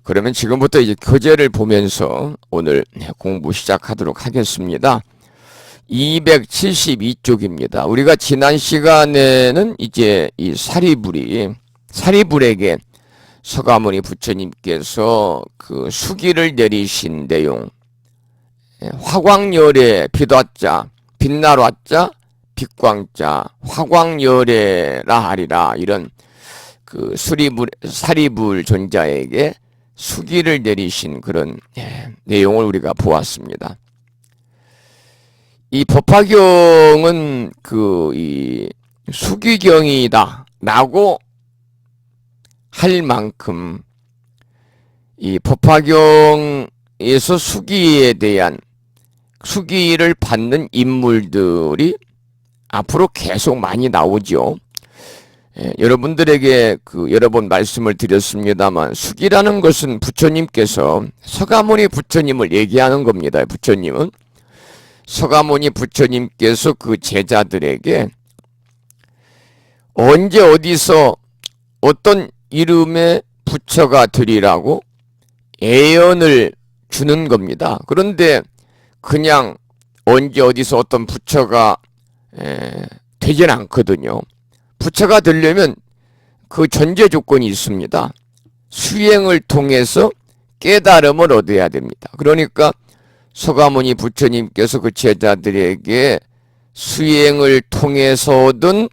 그러면 지금부터 이제 교재를 보면서 오늘 공부 시작하도록 하겠습니다. 272쪽입니다. 우리가 지난 시간에는 이제 이 사리불에게 서가모니 부처님께서 그 수기를 내리신 내용, 화광열에 빛왔자, 빛날 왔자, 빛광자, 화광열에라 하리라, 이런 그 사리불 존자에게 수기를 내리신 그런 내용을 우리가 보았습니다. 이 법화경은 이 수기경이다 라고 할 만큼 이 법화경에서 수기에 대한 수기를 받는 인물들이 앞으로 계속 많이 나오죠. 여러분들에게 여러 번 말씀을 드렸습니다만 수기라는 것은 부처님께서 서가모니 부처님을 얘기하는 겁니다. 부처님은 서가모니 부처님께서 그 제자들에게 언제 어디서 어떤 이름의 부처가 되리라고 애연을 주는 겁니다. 그런데 그냥 언제 어디서 어떤 부처가 되진 않거든요. 부처가 되려면 그 전제 조건이 있습니다. 수행을 통해서 깨달음을 얻어야 됩니다. 그러니까 서가모니 부처님께서 그 제자들에게 수행을 통해서 얻은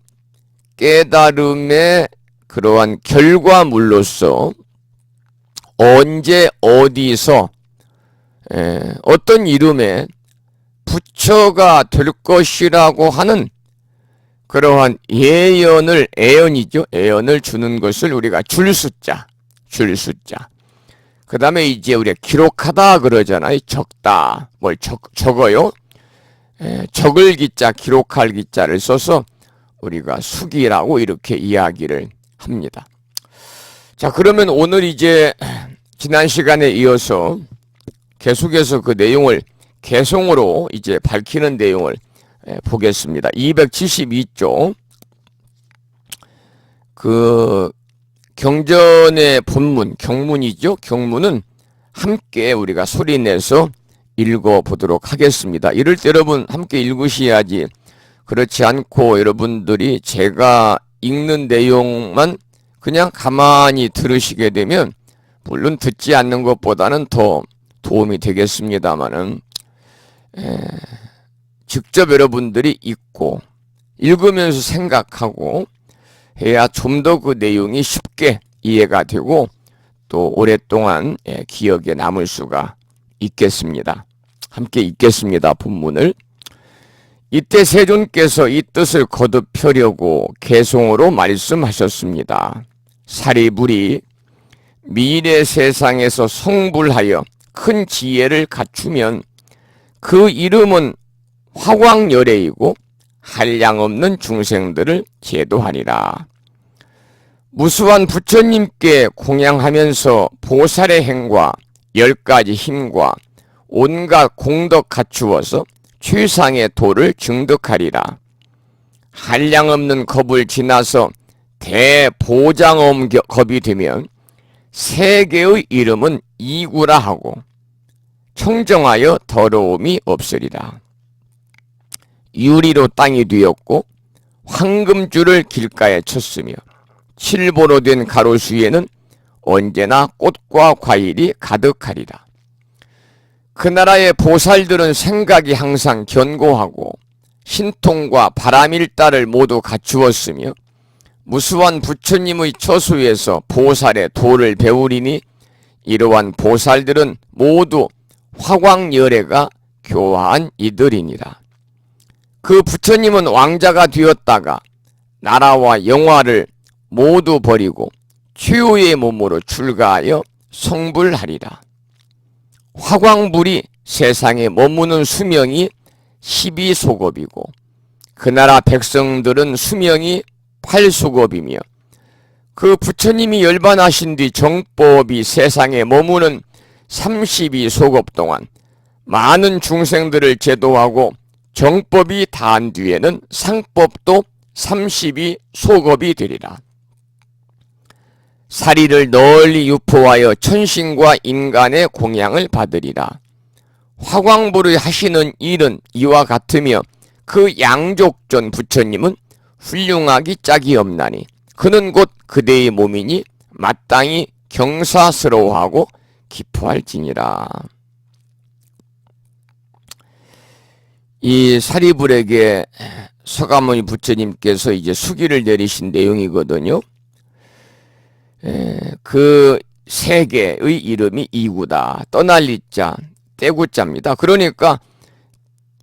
깨달음의 그러한 결과물로서 언제 어디서 어떤 이름의 부처가 될 것이라고 하는 그러한 애연을 주는 것을 우리가 줄숫자. 그 다음에 이제 우리가 기록하다 그러잖아요. 적다. 뭘 적어요? 적을 기자, 기록할 기자를 써서 우리가 수기라고 이렇게 이야기를 합니다. 자, 그러면 오늘 이제 지난 시간에 이어서 계속해서 그 내용을 개송으로 이제 밝히는 내용을 보겠습니다. 272쪽 그 경전의 본문, 경문이죠. 경문은 함께 우리가 소리내서 읽어보도록 하겠습니다. 이럴 때 여러분 함께 읽으셔야지, 그렇지 않고 여러분들이 제가 읽는 내용만 그냥 가만히 들으시게 되면 물론 듣지 않는 것보다는 더 도움이 되겠습니다만은 직접 여러분들이 읽고 읽으면서 생각하고 해야 좀 더 그 내용이 쉽게 이해가 되고 또 오랫동안 기억에 남을 수가 있겠습니다. 함께 읽겠습니다. 본문을. 이때 세존께서 이 뜻을 거듭하려고 개송으로 말씀하셨습니다. 사리불이 미래 세상에서 성불하여 큰 지혜를 갖추면 그 이름은 화광열애이고 한량없는 중생들을 제도하리라. 무수한 부처님께 공양하면서 보살의 행과 10가지 힘과 온갖 공덕 갖추어서 최상의 도를 증득하리라. 한량없는 겁을 지나서 대보장엄겁이 되면 세계의 이름은 이구라 하고 청정하여 더러움이 없으리라. 유리로 땅이 되었고 황금줄을 길가에 쳤으며 칠보로 된 가로수에는 언제나 꽃과 과일이 가득하리라. 그 나라의 보살들은 생각이 항상 견고하고 신통과 바람일다를 모두 갖추었으며 무수한 부처님의 처소에서 보살의 도를 배우리니 이러한 보살들은 모두 화광열애가 교화한 이들이니라. 그 부처님은 왕자가 되었다가 나라와 영화를 모두 버리고 최후의 몸으로 출가하여 성불하리라. 화광불이 세상에 머무는 수명이 12소겁이고 그 나라 백성들은 수명이 8소겁이며 그 부처님이 열반하신 뒤 정법이 세상에 머무는 32소겁 동안 많은 중생들을 제도하고 정법이 다한 뒤에는 상법도 32소겁이 되리라. 사리를 널리 유포하여 천신과 인간의 공양을 받으리라. 화광부를 하시는 일은 이와 같으며 그 양족존 부처님은 훌륭하기 짝이 없나니 그는 곧 그대의 몸이니 마땅히 경사스러워하고 기뻐할지니라. 이 사리불에게 서가모니 부처님께서 이제 수기를 내리신 내용이거든요. 그 세계의 이름이 이구다. 떠날 이자, 떼구자입니다. 그러니까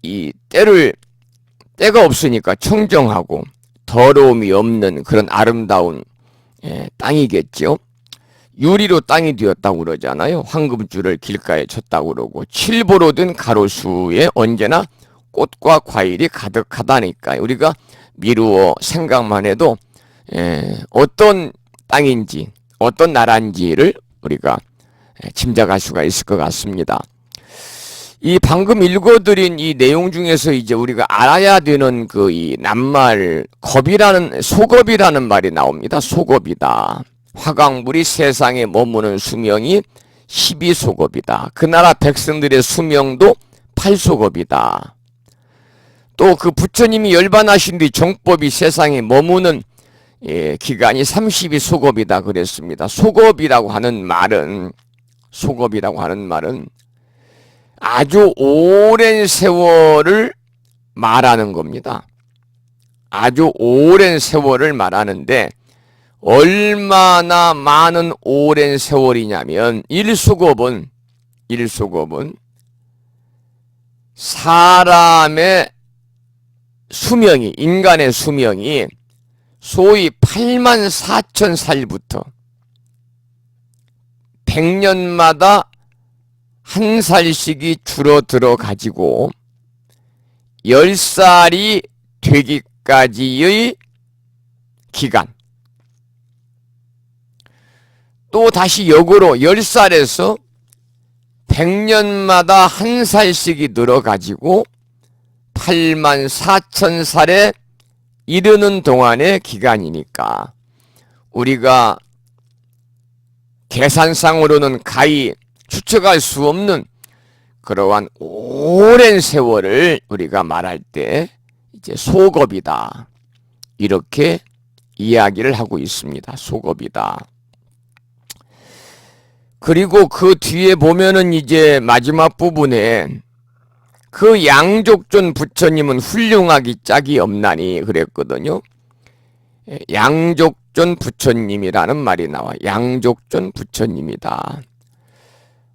이 때가 없으니까 청정하고 더러움이 없는 그런 아름다운 땅이겠죠. 유리로 땅이 되었다고 그러잖아요. 황금줄을 길가에 쳤다고 그러고 칠보로 든 가로수에 언제나 꽃과 과일이 가득하다니까요. 우리가 미루어 생각만 해도 어떤 땅인지 어떤 나라인지를 우리가 짐작할 수가 있을 것 같습니다. 이 방금 읽어드린 이 내용 중에서 이제 우리가 알아야 되는 그 이 낱말 소겁이라는 말이 나옵니다. 소겁이다. 화광불이 세상에 머무는 수명이 12소겁이다. 그 나라 백성들의 수명도 8소겁이다. 또 그 부처님이 열반하신 뒤 정법이 세상에 머무는 기간이 32소겁이다 그랬습니다. 소겁이라고 하는 말은 아주 오랜 세월을 말하는 겁니다. 아주 오랜 세월을 말하는데 얼마나 많은 오랜 세월이냐면 1소겁은 사람의 수명이, 인간의 수명이 소위 84,000살부터 100년마다 한 살씩이 줄어들어 가지고 10살이 되기까지의 기간. 또 다시 역으로 10살에서 100년마다 한 살씩이 늘어가지고 84,000살에 이르는 동안의 기간이니까 우리가 계산상으로는 가히 추측할 수 없는 그러한 오랜 세월을 우리가 말할 때 이제 소겁이다. 이렇게 이야기를 하고 있습니다. 소겁이다. 그리고 그 뒤에 보면은 이제 마지막 부분에 그 양족존 부처님은 훌륭하기 짝이 없나니 그랬거든요. 양족존 부처님이라는 말이 나와. 양족존 부처님이다.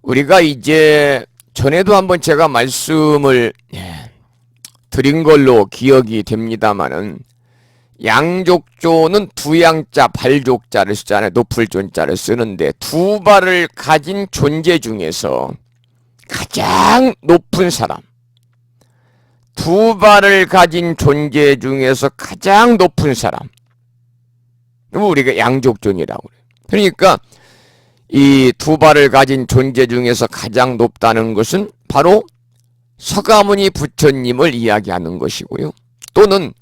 우리가 이제 전에도 한번 제가 말씀을 드린 걸로 기억이 됩니다마는 양족조는 두 양자 발족자를 쓰잖아요. 높을 존자를 쓰는데 두 발을 가진 존재 중에서 가장 높은 사람, 두 발을 가진 존재 중에서 가장 높은 사람, 우리가 양족존이라고 그래요. 그러니까 이 두 발을 가진 존재 중에서 가장 높다는 것은 바로 서가모니 부처님을 이야기하는 것이고요. 또는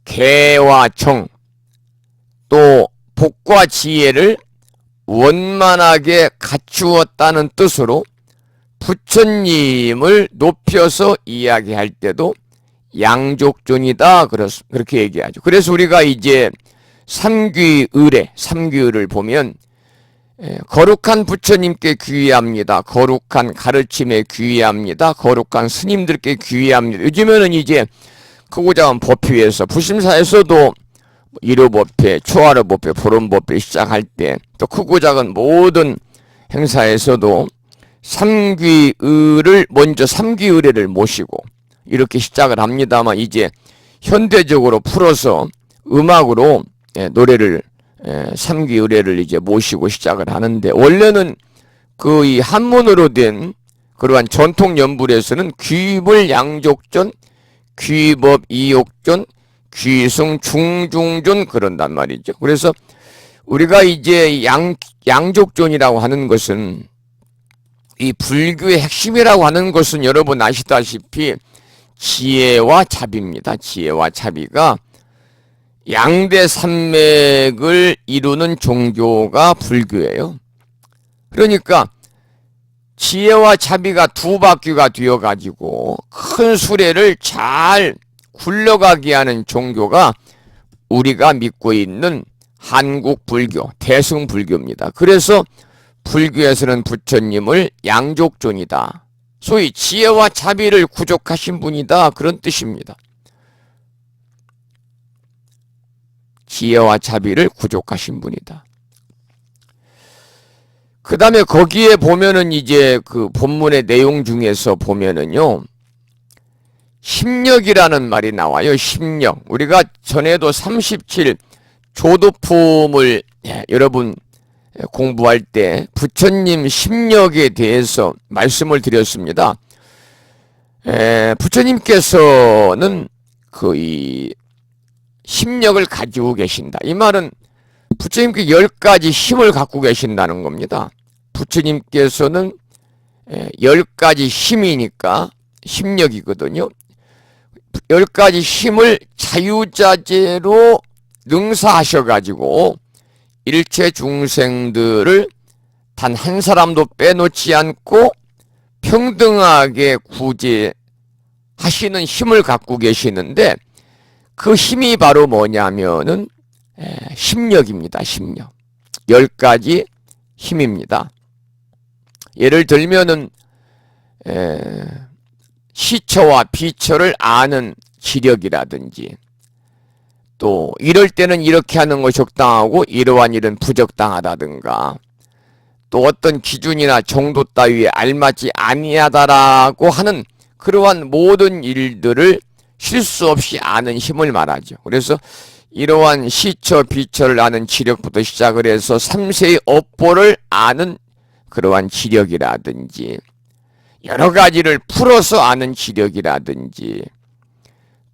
개와 정, 또 복과 지혜를 원만하게 갖추었다는 뜻으로 부처님을 높여서 이야기할 때도 양족존이다 그렇게 얘기하죠. 그래서 우리가 이제 삼귀의를 보면 거룩한 부처님께 귀의합니다. 거룩한 가르침에 귀의합니다. 거룩한 스님들께 귀의합니다. 요즘에는 이제 크고 작은 법회에서 부심사에서도 일요법회, 초하루법회, 보름법회 시작할 때 또 크고 작은 모든 행사에서도 삼귀의를 먼저 삼귀의례를 모시고 이렇게 시작을 합니다만 이제 현대적으로 풀어서 음악으로 노래를 삼귀의례를 이제 모시고 시작을 하는데 원래는 그 이 한문으로 된 그러한 전통 연불에서는 귀불 양족존, 귀법 이욕존, 귀승 중중존 그런단 말이죠. 그래서 우리가 이제 양족존이라고 하는 것은 이 불교의 핵심이라고 하는 것은 여러분 아시다시피 지혜와 자비입니다. 지혜와 자비가 양대 산맥을 이루는 종교가 불교예요. 그러니까 지혜와 자비가 두 바퀴가 되어가지고 큰 수레를 잘 굴러가게 하는 종교가 우리가 믿고 있는 한국 불교, 대승불교입니다. 그래서 불교에서는 부처님을 양족존이다. 소위 지혜와 자비를 구족하신 분이다. 그런 뜻입니다. 지혜와 자비를 구족하신 분이다. 그 다음에 거기에 보면은 이제 그 본문의 내용 중에서 보면은요, 심력이라는 말이 나와요. 심력. 우리가 전에도 37 조도품을 여러분 공부할 때 부처님 심력에 대해서 말씀을 드렸습니다. 부처님께서는 이 심력을 가지고 계신다. 이 말은 부처님께 10가지 힘을 갖고 계신다는 겁니다. 부처님께서는 10가지 힘이니까 심력이거든요. 10가지 힘을 자유자재로 능사하셔가지고 일체 중생들을 단 한 사람도 빼놓지 않고 평등하게 구제하시는 힘을 갖고 계시는데 그 힘이 바로 뭐냐면은 심력입니다. 심력. 10가지 힘입니다. 예를 들면은 시처와 비처를 아는 지력이라든지, 또 이럴 때는 이렇게 하는 것이 적당하고 이러한 일은 부적당하다든가, 또 어떤 기준이나 정도 따위에 알맞지 아니하다라고 하는 그러한 모든 일들을 실수 없이 아는 힘을 말하죠. 그래서 이러한 시처, 비처를 아는 지력부터 시작을 해서 3세의 업보를 아는 그러한 지력이라든지, 여러 가지를 풀어서 아는 지력이라든지,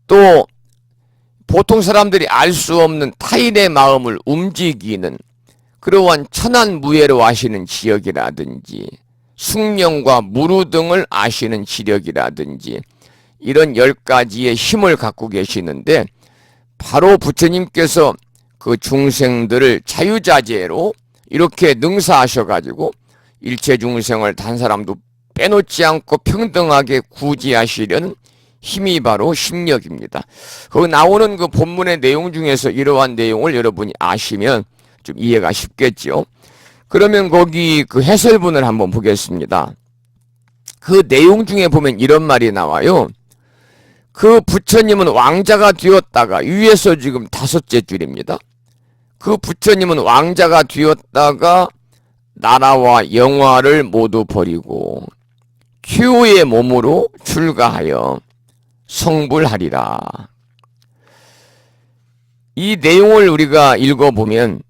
또 보통 사람들이 알 수 없는 타인의 마음을 움직이는 그러한 천안무예로 아시는 지력이라든지, 숙명과 무루 등을 아시는 지력이라든지, 이런 10가지의 힘을 갖고 계시는데 바로 부처님께서 그 중생들을 자유자재로 이렇게 능사하셔가지고 일체 중생을 단 사람도 빼놓지 않고 평등하게 구제하시려는 힘이 바로 심력입니다. 거기 나오는 그 본문의 내용 중에서 이러한 내용을 여러분이 아시면 좀 이해가 쉽겠죠. 그러면 거기 그 해설문을 한번 보겠습니다. 그 내용 중에 보면 이런 말이 나와요. 그 부처님은 왕자가 되었다가, 위에서 지금 5째 줄입니다. 그 부처님은 왕자가 되었다가 나라와 영화를 모두 버리고 최후의 몸으로 출가하여 성불하리라. 이 내용을 우리가 읽어보면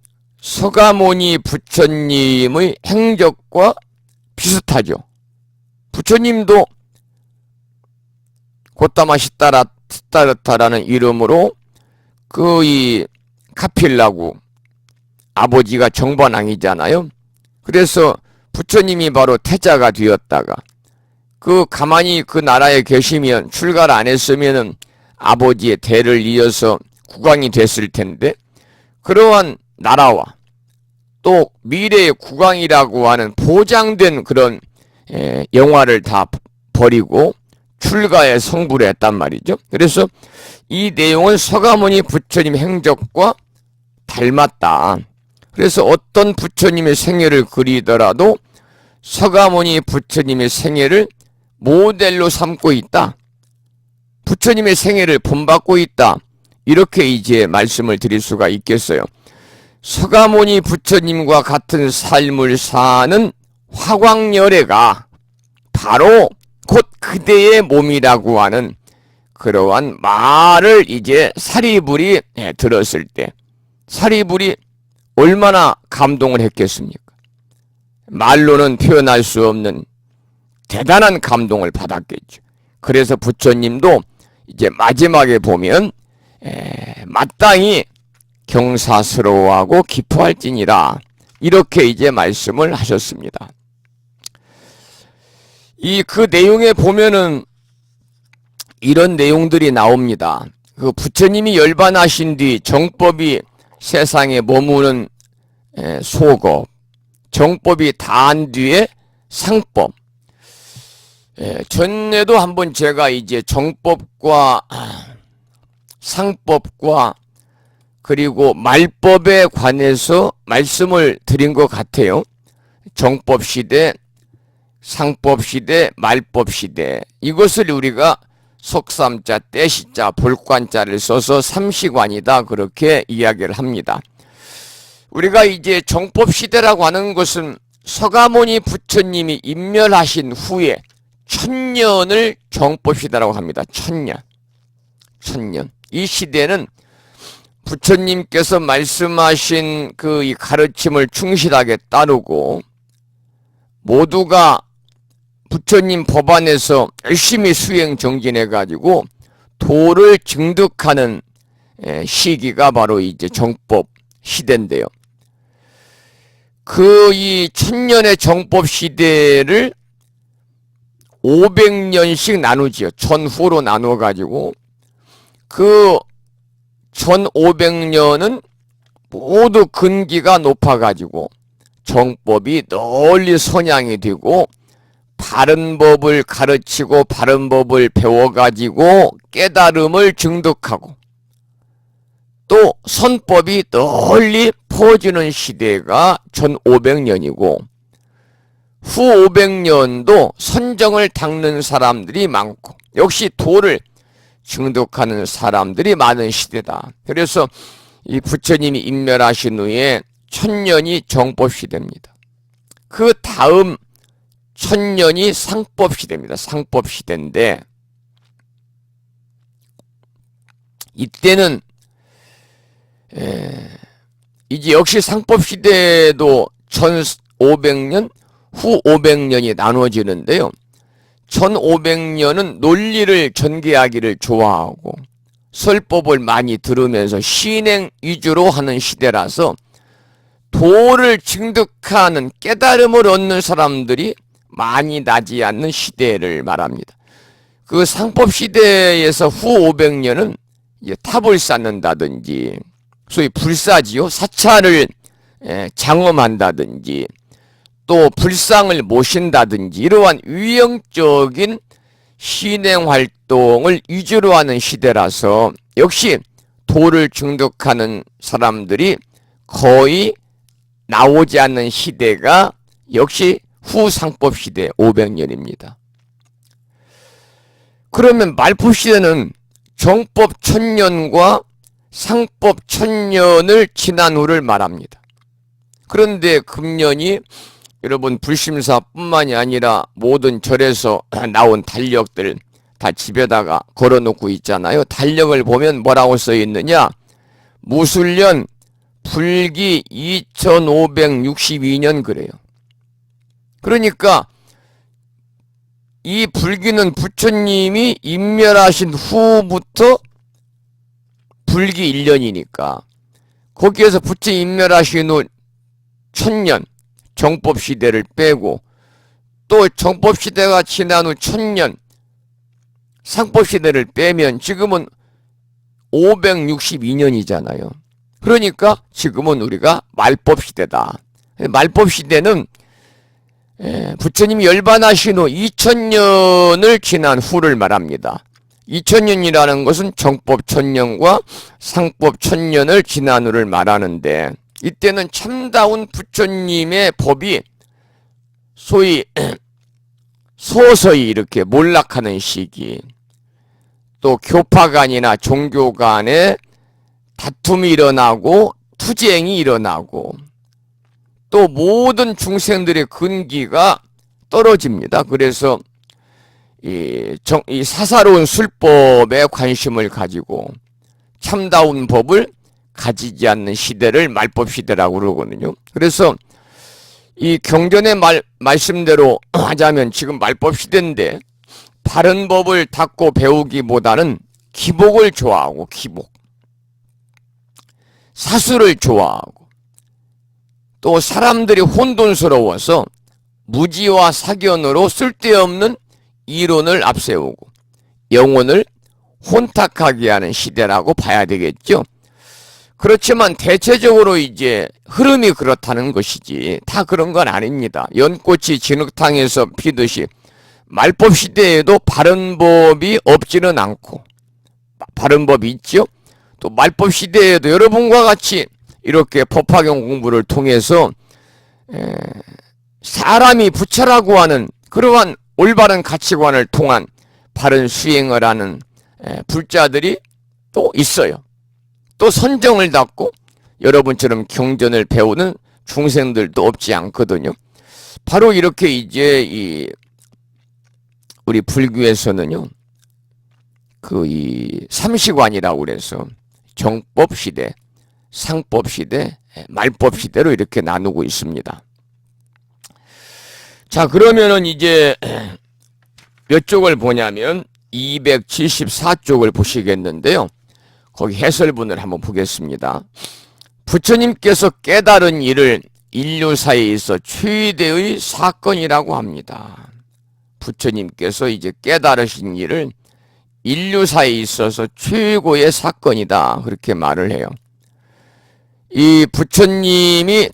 서가모니 부처님의 행적과 비슷하죠. 부처님도 고타마 시타르타라는 이름으로 그 이 카필라구 아버지가 정반왕이잖아요. 그래서 부처님이 바로 태자가 되었다가 그 가만히 그 나라에 계시면, 출가를 안 했으면은 아버지의 대를 이어서 국왕이 됐을 텐데, 그러한 나라와 또 미래의 국왕이라고 하는 보장된 그런 영화를 다 버리고 출가에 성불을 했단 말이죠. 그래서 이 내용은 서가모니 부처님 행적과 닮았다. 그래서 어떤 부처님의 생애를 그리더라도 서가모니 부처님의 생애를 모델로 삼고 있다. 부처님의 생애를 본받고 있다. 이렇게 이제 말씀을 드릴 수가 있겠어요. 서가모니 부처님과 같은 삶을 사는 화광열애가 바로 곧 그대의 몸이라고 하는 그러한 말을 이제 사리불이 들었을 때, 사리불이 얼마나 감동을 했겠습니까? 말로는 표현할 수 없는 대단한 감동을 받았겠죠. 그래서 부처님도 이제 마지막에 보면 마땅히 경사스러워하고 기뻐할지니라, 이렇게 이제 말씀을 하셨습니다. 그 내용에 보면은 이런 내용들이 나옵니다. 그 부처님이 열반하신 뒤 정법이 세상에 머무는 소급, 정법이 다한 뒤에 상법. 전에도 한번 제가 이제 정법과 상법과 그리고 말법에 관해서 말씀을 드린 것 같아요. 정법 시대, 상법 시대, 말법 시대. 이것을 우리가 속삼자, 떼시자, 볼관자를 써서 삼시관이다 그렇게 이야기를 합니다. 우리가 이제 정법 시대라고 하는 것은 서가모니 부처님이 인멸하신 후에 1000년을 정법 시대라고 합니다. 1000년. 1000년. 이 시대는 부처님께서 말씀하신 그 이 가르침을 충실하게 따르고 모두가 부처님 법안에서 열심히 수행 정진해 가지고 도를 증득하는 시기가 바로 이제 정법 시대인데요. 그 이 1000년의 정법 시대를 500년씩 나누지요. 전후로 나누어 가지고 그 1500년은 모두 근기가 높아 가지고 정법이 널리 선양이 되고 바른 법을 가르치고 바른 법을 배워가지고 깨달음을 증득하고 또 선법이 널리 퍼지는 시대가 1500년이고 후 500년도 선정을 닦는 사람들이 많고 역시 도를 증득하는 사람들이 많은 시대다. 그래서 이 부처님이 인멸하신 후에 1000년이 정법 시대입니다. 그 다음 1000년이 상법 시대입니다. 상법 시대인데 이때는 이제 역시 상법 시대도 1500년, 후 500년이 나눠지는데요. 1500년은 논리를 전개하기를 좋아하고 설법을 많이 들으면서 신행 위주로 하는 시대라서 도를 증득하는 깨달음을 얻는 사람들이 많이 나지 않는 시대를 말합니다. 그 상법 시대에서 후 500년은 이제 탑을 쌓는다든지 소위 불사지요. 사찰을 장엄한다든지 또 불상을 모신다든지 이러한 위형적인 신행 활동을 위주로 하는 시대라서 역시 도를 증득하는 사람들이 거의 나오지 않는 시대가 역시 후상법 시대 500년입니다. 그러면 말법 시대는 정법 1000년과 상법 1000년을 지난 후를 말합니다. 그런데 금년이 여러분 불심사뿐만이 아니라 모든 절에서 나온 달력들 다 집에다가 걸어놓고 있잖아요. 달력을 보면 뭐라고 써 있느냐? 무술년 불기 2562년 그래요. 그러니까 이 불기는 부처님이 인멸하신 후부터 불기 1년이니까 거기에서 부처 인멸하신 후 1000년 정법 시대를 빼고 또 정법 시대가 지난 후 1000년 상법 시대를 빼면 지금은 562년이잖아요. 그러니까 지금은 우리가 말법 시대다. 말법 시대는 부처님이 열반하신 후 2000년을 지난 후를 말합니다. 2000년이라는 것은 정법 1000년과 상법 1000년을 지난 후를 말하는데 이때는 참다운 부처님의 법이 소위 서서히 이렇게 몰락하는 시기, 또 교파 간이나 종교 간에 다툼이 일어나고 투쟁이 일어나고 또 모든 중생들의 근기가 떨어집니다. 그래서 이 사사로운 술법에 관심을 가지고 참다운 법을 가지지 않는 시대를 말법 시대라고 그러거든요. 그래서 이 경전의 말씀대로 하자면 지금 말법 시대인데 바른 법을 닦고 배우기보다는 기복을 좋아하고 기복, 사수를 좋아하고 또 사람들이 혼돈스러워서 무지와 사견으로 쓸데없는 이론을 앞세우고 영혼을 혼탁하게 하는 시대라고 봐야 되겠죠. 그렇지만 대체적으로 이제 흐름이 그렇다는 것이지 다 그런 건 아닙니다. 연꽃이 진흙탕에서 피듯이 말법 시대에도 바른 법이 없지는 않고 바른 법이 있죠. 또 말법 시대에도 여러분과 같이 이렇게 법화경 공부를 통해서 사람이 부처라고 하는 그러한 올바른 가치관을 통한 바른 수행을 하는 불자들이 또 있어요. 또 선정을 닦고 여러분처럼 경전을 배우는 중생들도 없지 않거든요. 바로 이렇게 이제 우리 불교에서는요, 이 삼시관이라고 그래서 정법 시대, 상법 시대, 말법 시대로 이렇게 나누고 있습니다. 자, 그러면은 이제 몇 쪽을 보냐면 274쪽을 보시겠는데요. 거기 해설문을 한번 보겠습니다. 부처님께서 깨달은 일을 인류사에 있어 최대의 사건이라고 합니다. 부처님께서 이제 깨달으신 일을 인류사에 있어서 최고의 사건이다. 그렇게 말을 해요. 이 부처님이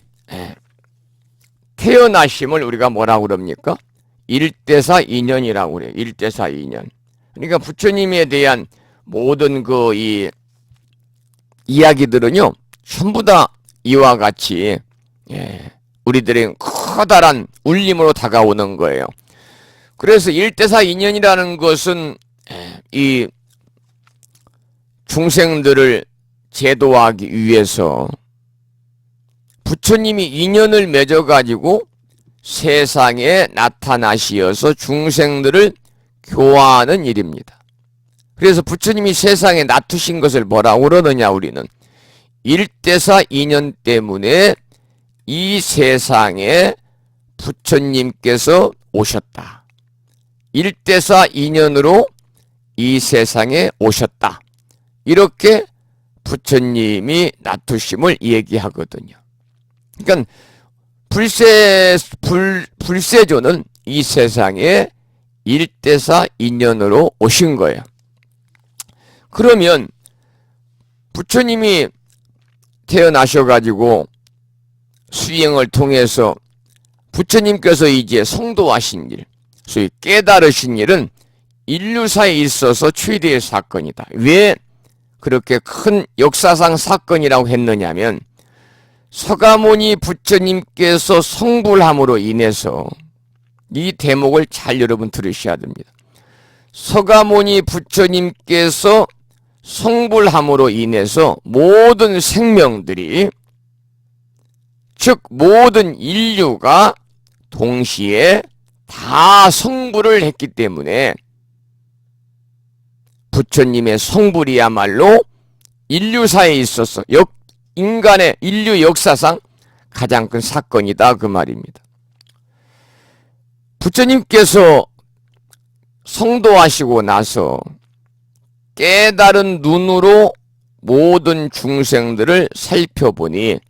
태어나심을 우리가 뭐라고 그럽니까? 일대사 인연이라고 그래요. 일대사 인연. 그러니까 부처님에 대한 모든 이 이야기들은요, 전부 다 이와 같이 우리들의 커다란 울림으로 다가오는 거예요. 그래서 일대사 인연이라는 것은 이 중생들을 제도하기 위해서 부처님이 인연을 맺어가지고 세상에 나타나시어서 중생들을 교화하는 일입니다. 그래서 부처님이 세상에 놔두신 것을 뭐라고 그러느냐, 우리는 일대사 인연 때문에 이 세상에 부처님께서 오셨다. 일대사 인연으로 이 세상에 오셨다. 이렇게 부처님이 놔두심을 얘기하거든요. 그러니까 불세조는 이 세상에 일대사 인연으로 오신 거예요. 그러면 부처님이 태어나셔가지고 수행을 통해서 부처님께서 이제 성도하신 일, 소위 깨달으신 일은 인류사에 있어서 최대의 사건이다. 왜 그렇게 큰 역사상 사건이라고 했느냐면 서가모니 부처님께서 성불함으로 인해서 이 대목을 잘 여러분 들으셔야 됩니다. 서가모니 부처님께서 성불함으로 인해서 모든 생명들이, 즉 모든 인류가 동시에 다 성불을 했기 때문에 부처님의 성불이야말로 인류사에 있어서 인간의 인류 역사상 가장 큰 사건이다, 그 말입니다. 부처님께서 성도하시고 나서 깨달은 눈으로 모든 중생들을 살펴보니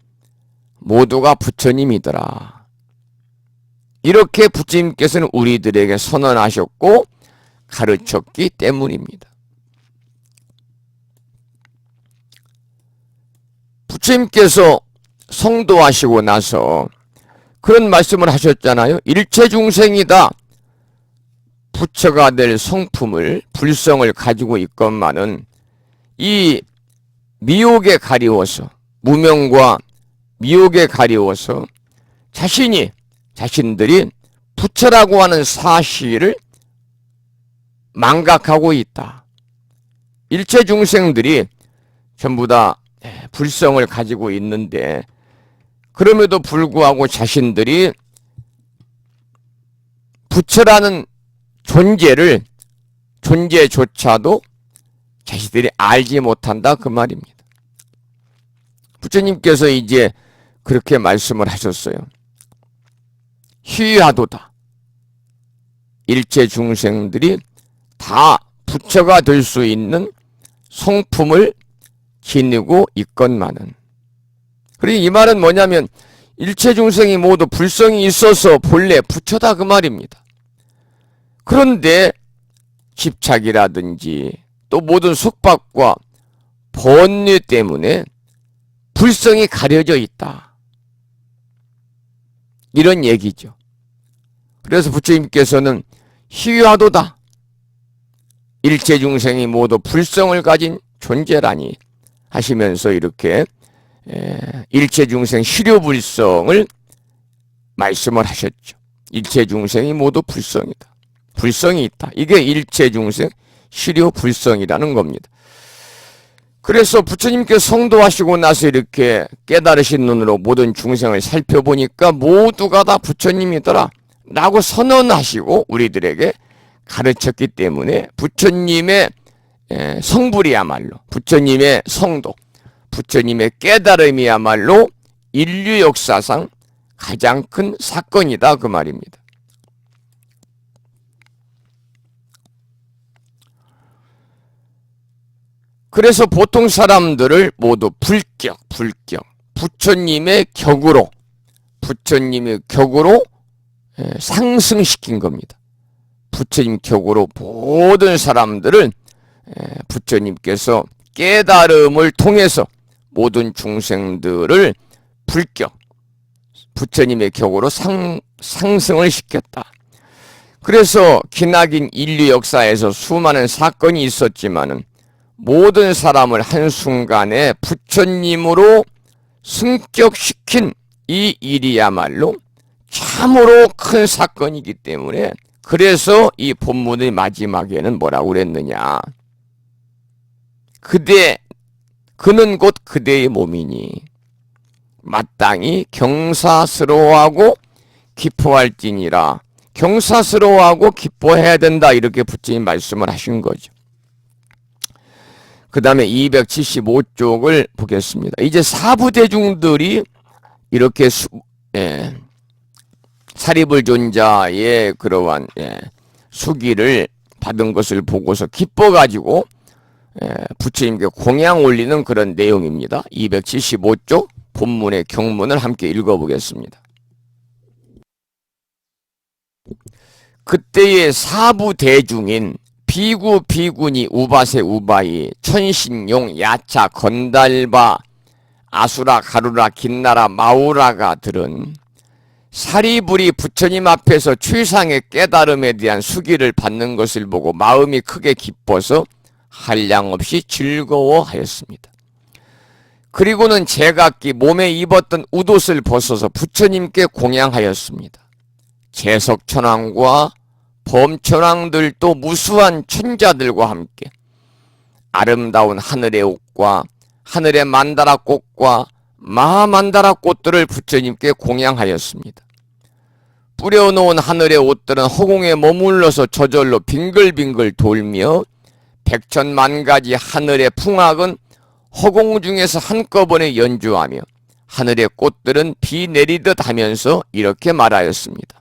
모두가 부처님이더라. 이렇게 부처님께서는 우리들에게 선언하셨고 가르쳤기 때문입니다. 부처님께서 성도하시고 나서 그런 말씀을 하셨잖아요. 일체 중생이다. 부처가 될 성품을, 불성을 가지고 있건만은 이 미혹에 가리워서, 무명과 미혹에 가리워서 자신들이 부처라고 하는 사실을 망각하고 있다. 일체 중생들이 전부 다 불성을 가지고 있는데 그럼에도 불구하고 자신들이 부처라는 존재조차도 자신들이 알지 못한다, 그 말입니다. 부처님께서 이제 그렇게 말씀을 하셨어요. 희하도다. 일체 중생들이 다 부처가 될 수 있는 성품을 지니고 있건만은. 그리고 이 말은 뭐냐면 일체 중생이 모두 불성이 있어서 본래 부처다, 그 말입니다. 그런데 집착이라든지 또 모든 속박과 번뇌 때문에 불성이 가려져 있다. 이런 얘기죠. 그래서 부처님께서는 희화도다. 일체 중생이 모두 불성을 가진 존재라니 하시면서 이렇게 일체 중생 실효불성을 말씀을 하셨죠. 일체 중생이 모두 불성이다. 불성이 있다. 이게 일체 중생 실효불성이라는 겁니다. 그래서 부처님께 성도하시고 나서 이렇게 깨달으신 눈으로 모든 중생을 살펴보니까 모두가 다 부처님이더라 라고 선언하시고 우리들에게 가르쳤기 때문에 부처님의 성불이야말로, 부처님의 성도, 부처님의 깨달음이야말로 인류 역사상 가장 큰 사건이다 그 말입니다. 그래서 보통 사람들을 모두 불격, 부처님의 격으로 상승시킨 겁니다. 부처님 격으로 모든 사람들을 부처님께서 깨달음을 통해서 모든 중생들을 부처님의 격으로 상승을 시켰다. 그래서 기나긴 인류 역사에서 수많은 사건이 있었지만은 모든 사람을 한순간에 부처님으로 승격시킨 이 일이야말로 참으로 큰 사건이기 때문에 그래서 이 본문의 마지막에는 뭐라고 그랬느냐. 그는 곧 그대의 몸이니 마땅히 경사스러워하고 기뻐할지니라. 경사스러워하고 기뻐해야 된다. 이렇게 부처님 말씀을 하신 거죠. 그 다음에 275쪽을 보겠습니다. 이제 사부대중들이 이렇게 사리불존자의 그러한 수기를 받은 것을 보고서 기뻐가지고 부처님께 공양 올리는 그런 내용입니다. 275쪽 본문의 경문을 함께 읽어보겠습니다. 그때의 사부대중인 비구, 비구니, 우바세, 우바이, 천신용, 야차, 건달바, 아수라, 가루라, 긴나라, 마우라가 들은 사리불이 부처님 앞에서 최상의 깨달음에 대한 수기를 받는 것을 보고 마음이 크게 기뻐서 한량없이 즐거워하였습니다. 그리고는 제각기 몸에 입었던 웃옷을 벗어서 부처님께 공양하였습니다. 재석천왕과 범천왕들도 무수한 천자들과 함께 아름다운 하늘의 옷과 하늘의 만다라 꽃과 마만다라 꽃들을 부처님께 공양하였습니다. 뿌려놓은 하늘의 옷들은 허공에 머물러서 저절로 빙글빙글 돌며 백천만 가지 하늘의 풍악은 허공 중에서 한꺼번에 연주하며 하늘의 꽃들은 비 내리듯 하면서 이렇게 말하였습니다.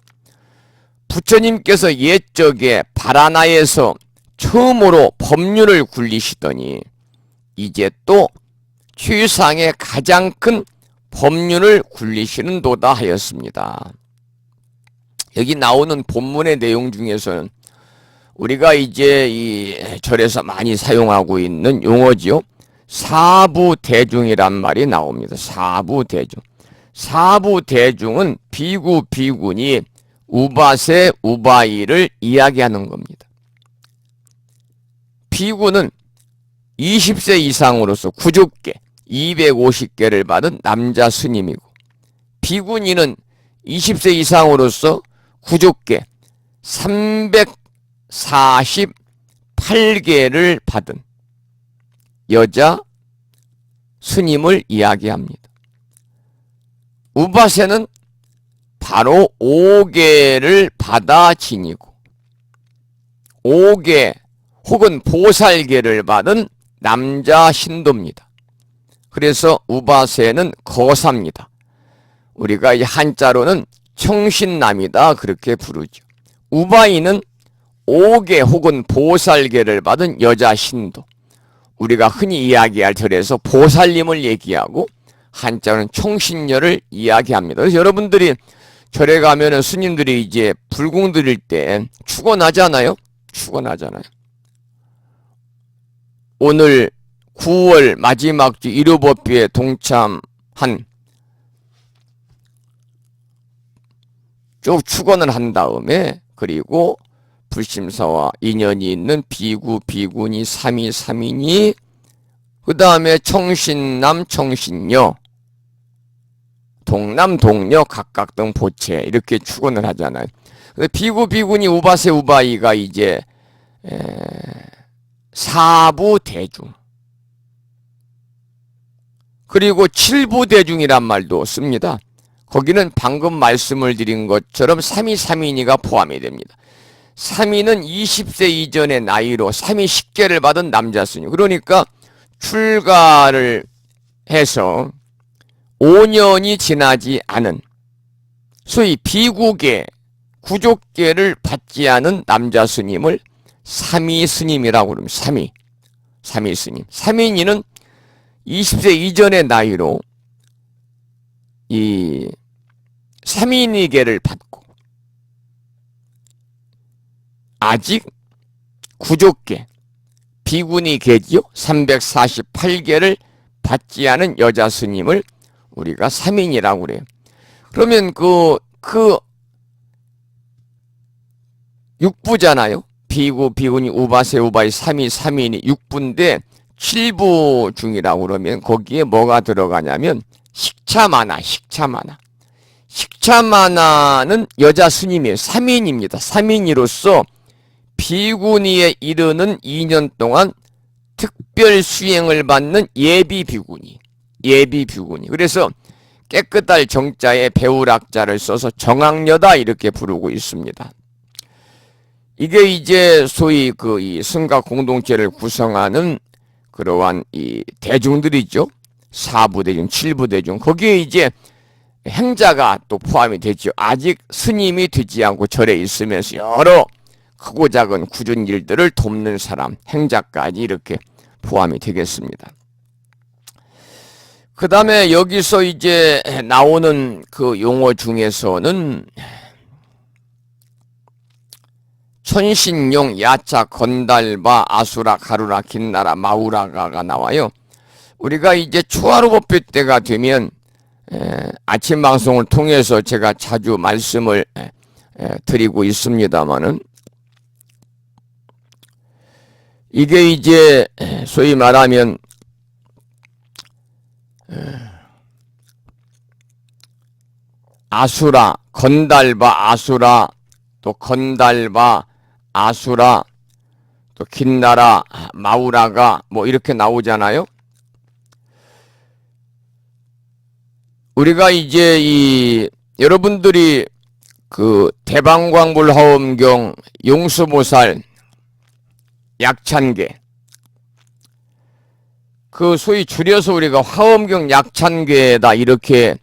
부처님께서 옛적에 바라나에서 처음으로 법륜을 굴리시더니 이제 또 최상의 가장 큰 법륜을 굴리시는도다 하였습니다. 여기 나오는 본문의 내용 중에서는 우리가 이제 이 절에서 많이 사용하고 있는 용어지요. 사부대중이란 말이 나옵니다. 사부대중. 사부대중은 비구, 비군이 우바세, 우바이를 이야기하는 겁니다. 비구는 20세 이상으로서 구족계 250개를 받은 남자 스님이고, 비구니는 20세 이상으로서 구족계 348개를 받은 여자 스님을 이야기합니다. 우바세는 바로 5개를 받아 지니고 5개 혹은 보살계를 받은 남자 신도입니다. 그래서 우바세는 거사입니다. 우리가 이 한자로는 청신남이다 그렇게 부르죠. 우바이는 5개 혹은 보살계를 받은 여자 신도. 우리가 흔히 이야기할 절에서 보살님을 얘기하고 한자로는 청신녀를 이야기합니다. 그래서 여러분들이 절에 가면은 스님들이 이제 불공 드릴 때 축원하잖아요. 축원하잖아요. 오늘 9월 마지막 주 일요법회에 동참한 쭉 축원을 한 다음에 그리고 불심사와 인연이 있는 비구, 비구니, 삼이, 삼인이 그 다음에 청신남, 청신녀, 동남, 동녀, 각각 등 보채 이렇게 축원을 하잖아요. 비구, 비구니, 우바세, 우바이가 이제 사부 대중 그리고 칠부 대중이란 말도 씁니다. 거기는 방금 말씀을 드린 것처럼 삼이, 삼인이가 포함이 됩니다. 삼인은 20세 이전의 나이로 삼이 식계를 받은 남자 스님. 그러니까 출가를 해서 5년이 지나지 않은 소위 비구계, 구족계를 받지 않은 남자 스님을 삼이 스님이라고 그럽니다. 삼이 스님. 삼인이는 20세 이전의 나이로 이 삼인이계를 받고 아직 구족계, 비구니계지요. 348계를 받지 않은 여자 스님을 우리가 삼인이라고 그래요. 그러면 그 육부잖아요. 비구, 비구니, 우바세, 우바이, 삼이, 삼인이 육부인데 칠부 중이라고 그러면 거기에 뭐가 들어가냐면 식차마나, 식차마나. 식차마나는 여자 스님이에요. 삼인입니다. 삼인이로서 비구니에 이르는 2년 동안 특별 수행을 받는 예비 비구니. 예비 비구니. 그래서 깨끗할 정자에 배울학자를 써서 정학녀다 이렇게 부르고 있습니다. 이게 이제 소위 이 승각 공동체를 구성하는 그러한 이 대중들이죠. 사부대중, 칠부대중. 거기에 이제 행자가 또 포함이 되죠. 아직 스님이 되지 않고 절에 있으면서 여러 크고 작은 굳은 일들을 돕는 사람, 행자까지 이렇게 포함이 되겠습니다. 그 다음에 여기서 이제 나오는 그 용어 중에서는 천신용, 야차, 건달바, 아수라, 가루라, 긴나라, 마우라가가 나와요. 우리가 이제 초하루법회 때가 되면 아침 방송을 통해서 제가 자주 말씀을 드리고 있습니다만은 이게 이제 소위 말하면 아수라, 건달바, 아수라, 또 건달바, 아수라, 또 긴나라, 마우라가 뭐 이렇게 나오잖아요. 우리가 이제 여러분들이 그 대방광불화엄경 용수보살 약찬계 그 소위 줄여서 우리가 화엄경 약찬계다 이렇게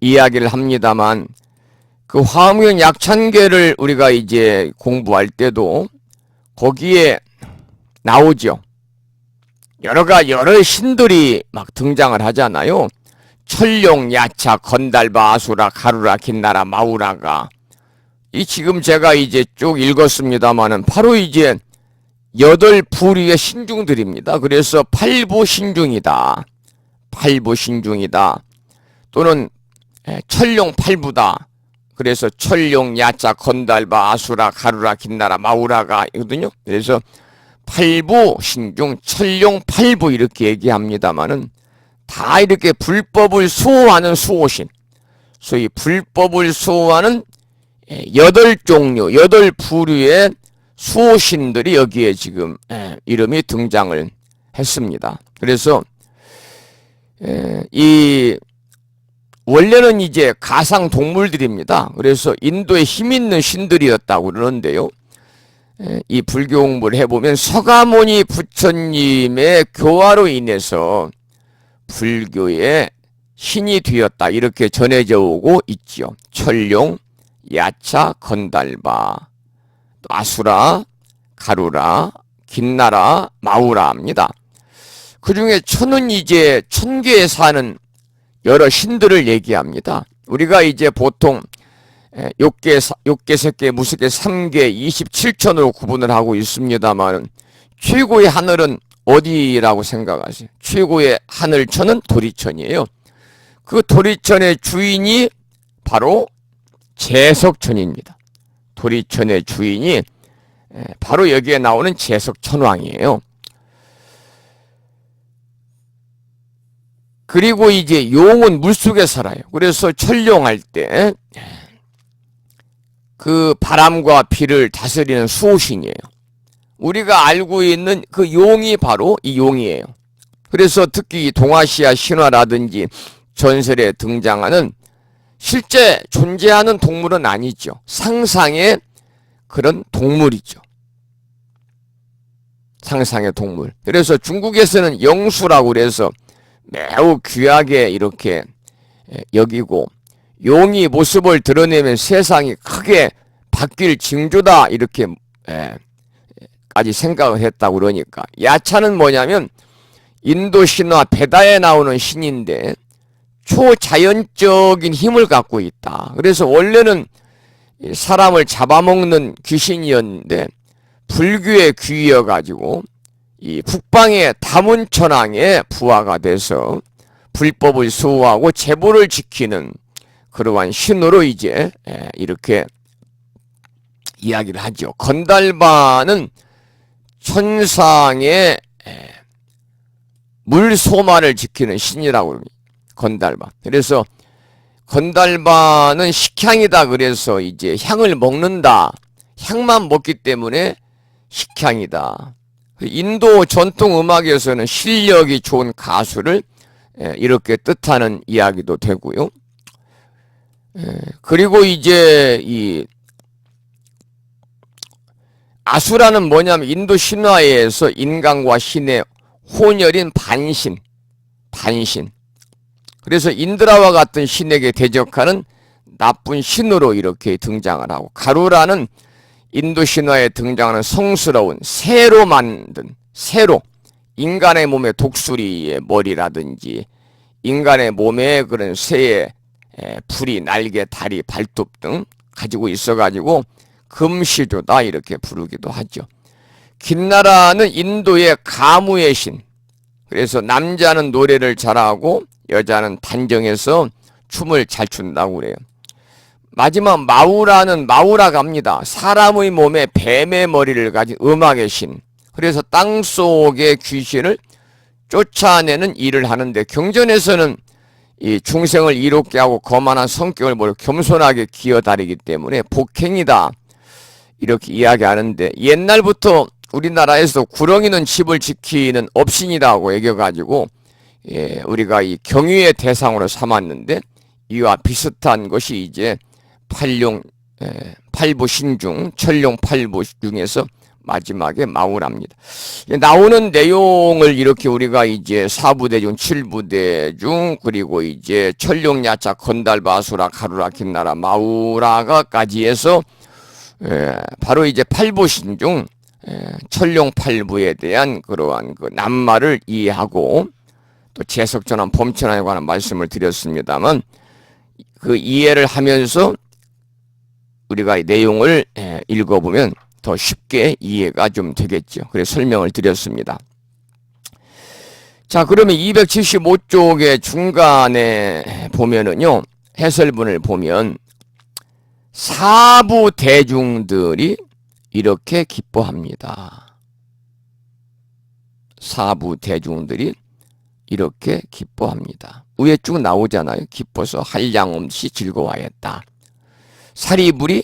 이야기를 합니다만 그 화엄경 약찬계를 우리가 이제 공부할 때도 거기에 나오죠. 여러 신들이 막 등장을 하잖아요. 철룡, 야차, 건달바, 아수라, 가루라, 긴나라, 마우라가 이 지금 제가 이제 쭉 읽었습니다만은 바로 이제 8부류의 신중들입니다. 그래서 팔부신중이다. 팔부신중이다. 또는 철룡 팔부다. 그래서 철룡, 야차, 건달바, 아수라, 가루라, 긴나라, 마우라가 이거든요. 그래서 팔부신중, 철룡 팔부 이렇게 얘기합니다만은 다 이렇게 불법을 수호하는 수호신. 소위 불법을 수호하는 8종류, 8부류의 수호신들이 여기에 지금 이름이 등장을 했습니다. 그래서 이 원래는 이제 가상 동물들입니다. 그래서 인도에 힘 있는 신들이었다고 그러는데요. 이 불교 공부를 해보면 서가모니 부처님의 교화로 인해서 불교의 신이 되었다 이렇게 전해져 오고 있죠. 철룡, 야차, 건달바, 아수라, 가루라, 긴나라, 마우라입니다. 그 중에 천은 이제 천계에 사는 여러 신들을 얘기합니다. 우리가 이제 보통 욕계, 색계, 무색계, 3계, 27천으로 구분을 하고 있습니다만 최고의 하늘은 어디라고 생각하세요? 최고의 하늘천은 도리천이에요. 그 도리천의 주인이 바로 재석천입니다. 도리천의 주인이 바로 여기에 나오는 재석천왕이에요. 그리고 이제 용은 물속에 살아요. 그래서 천룡할 때 그 바람과 비를 다스리는 수호신이에요. 우리가 알고 있는 그 용이 바로 이 용이에요. 그래서 특히 동아시아 신화라든지 전설에 등장하는 실제 존재하는 동물은 아니죠. 상상의 그런 동물이죠. 상상의 동물. 그래서 중국에서는 영수라고 그래서 매우 귀하게 이렇게 여기고, 용이 모습을 드러내면 세상이 크게 바뀔 징조다 이렇게 까지 생각을 했다고 그러니까, 야차는 뭐냐면 인도 신화 베다에 나오는 신인데 초자연적인 힘을 갖고 있다. 그래서 원래는 사람을 잡아먹는 귀신이었는데 불교의 귀이어 가지고 이 북방의 다문천왕의 부하가 돼서 불법을 수호하고 제보를 지키는 그러한 신으로 이제 이렇게 이야기를 하죠. 건달바는 천상의 물소마를 지키는 신이라고 합니다. 건달바. 그래서 건달바는 식향이다. 그래서 이제 향을 먹는다. 향만 먹기 때문에 식향이다. 인도 전통 음악에서는 실력이 좋은 가수를 이렇게 뜻하는 이야기도 되고요. 그리고 이제 이 아수라는 뭐냐면 인도 신화에서 인간과 신의 혼혈인 반신. 그래서 인드라와 같은 신에게 대적하는 나쁜 신으로 이렇게 등장을 하고, 가루라는 인도 신화에 등장하는 성스러운 새로 만든, 새로 인간의 몸에 독수리의 머리라든지 인간의 몸에 그런 새의 풀이, 날개, 다리, 발톱 등 가지고 있어가지고 금시조다 이렇게 부르기도 하죠. 긴나라는 인도의 가무의 신. 그래서 남자는 노래를 잘하고 여자는 단정해서 춤을 잘 춘다고 그래요. 마지막 마우라는 마우라갑니다. 사람의 몸에 뱀의 머리를 가진 음악의 신. 그래서 땅속의 귀신을 쫓아내는 일을 하는데, 경전에서는 이 중생을 이롭게 하고 거만한 성격을 모르고 겸손하게 기어다니기 때문에 복행이다 이렇게 이야기하는데, 옛날부터 우리나라에서 구렁이는 집을 지키는 업신이라고 여겨가지고 우리가 이 경유의 대상으로 삼았는데, 이와 비슷한 것이 이제 팔부신 중 천룡 팔부 중에서 마지막에 마우라입니다. 나오는 내용을 이렇게 우리가 이제 4부대 중 7부대 중, 그리고 이제 천룡, 야차, 건달바, 아수라, 가루라, 긴나라, 마우라가까지 해서 바로 이제 팔부신 중 천룡 팔부에 대한 그러한 그 낱말을 이해하고, 또 재석전환, 범천환에 관한 말씀을 드렸습니다만, 그 이해를 하면서 우리가 이 내용을 읽어보면 더 쉽게 이해가 좀 되겠죠. 그래서 설명을 드렸습니다. 자, 그러면 275쪽의 중간에 보면은요, 해설문을 보면 사부 대중들이 이렇게 기뻐합니다. 사부 대중들이 이렇게 기뻐합니다. 위에 쭉 나오잖아요. 기뻐서 한량없이 즐거워하였다. 사리불이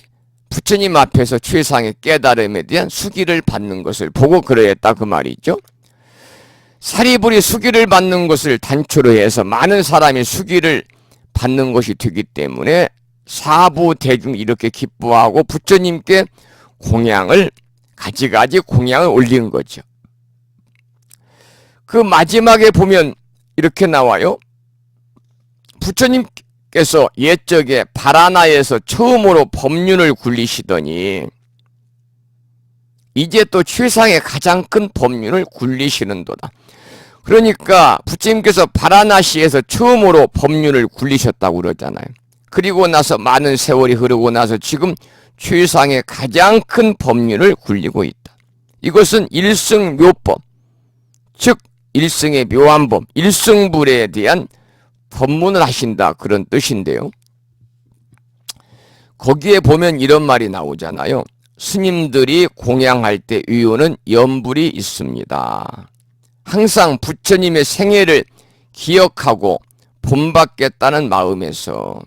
부처님 앞에서 최상의 깨달음에 대한 수기를 받는 것을 보고 그러했다, 그 말이죠. 사리불이 수기를 받는 것을 단초로 해서 많은 사람이 수기를 받는 것이 되기 때문에 사부 대중이 이렇게 기뻐하고 부처님께 공양을, 가지가지 공양을 올린 거죠. 그 마지막에 보면 이렇게 나와요. 부처님께서 옛적에 바라나에서 처음으로 법륜을 굴리시더니 이제 또 최상의 가장 큰 법륜을 굴리시는도다. 그러니까 부처님께서 바라나시에서 처음으로 법륜을 굴리셨다고 그러잖아요. 그리고 나서 많은 세월이 흐르고 나서 지금 최상의 가장 큰 법륜을 굴리고 있다. 이것은 일승묘법, 즉 일승의 묘한 법, 일승불에 대한 법문을 하신다, 그런 뜻인데요. 거기에 보면 이런 말이 나오잖아요. 스님들이 공양할 때 위오는 염불이 있습니다. 항상 부처님의 생애를 기억하고 본받겠다는 마음에서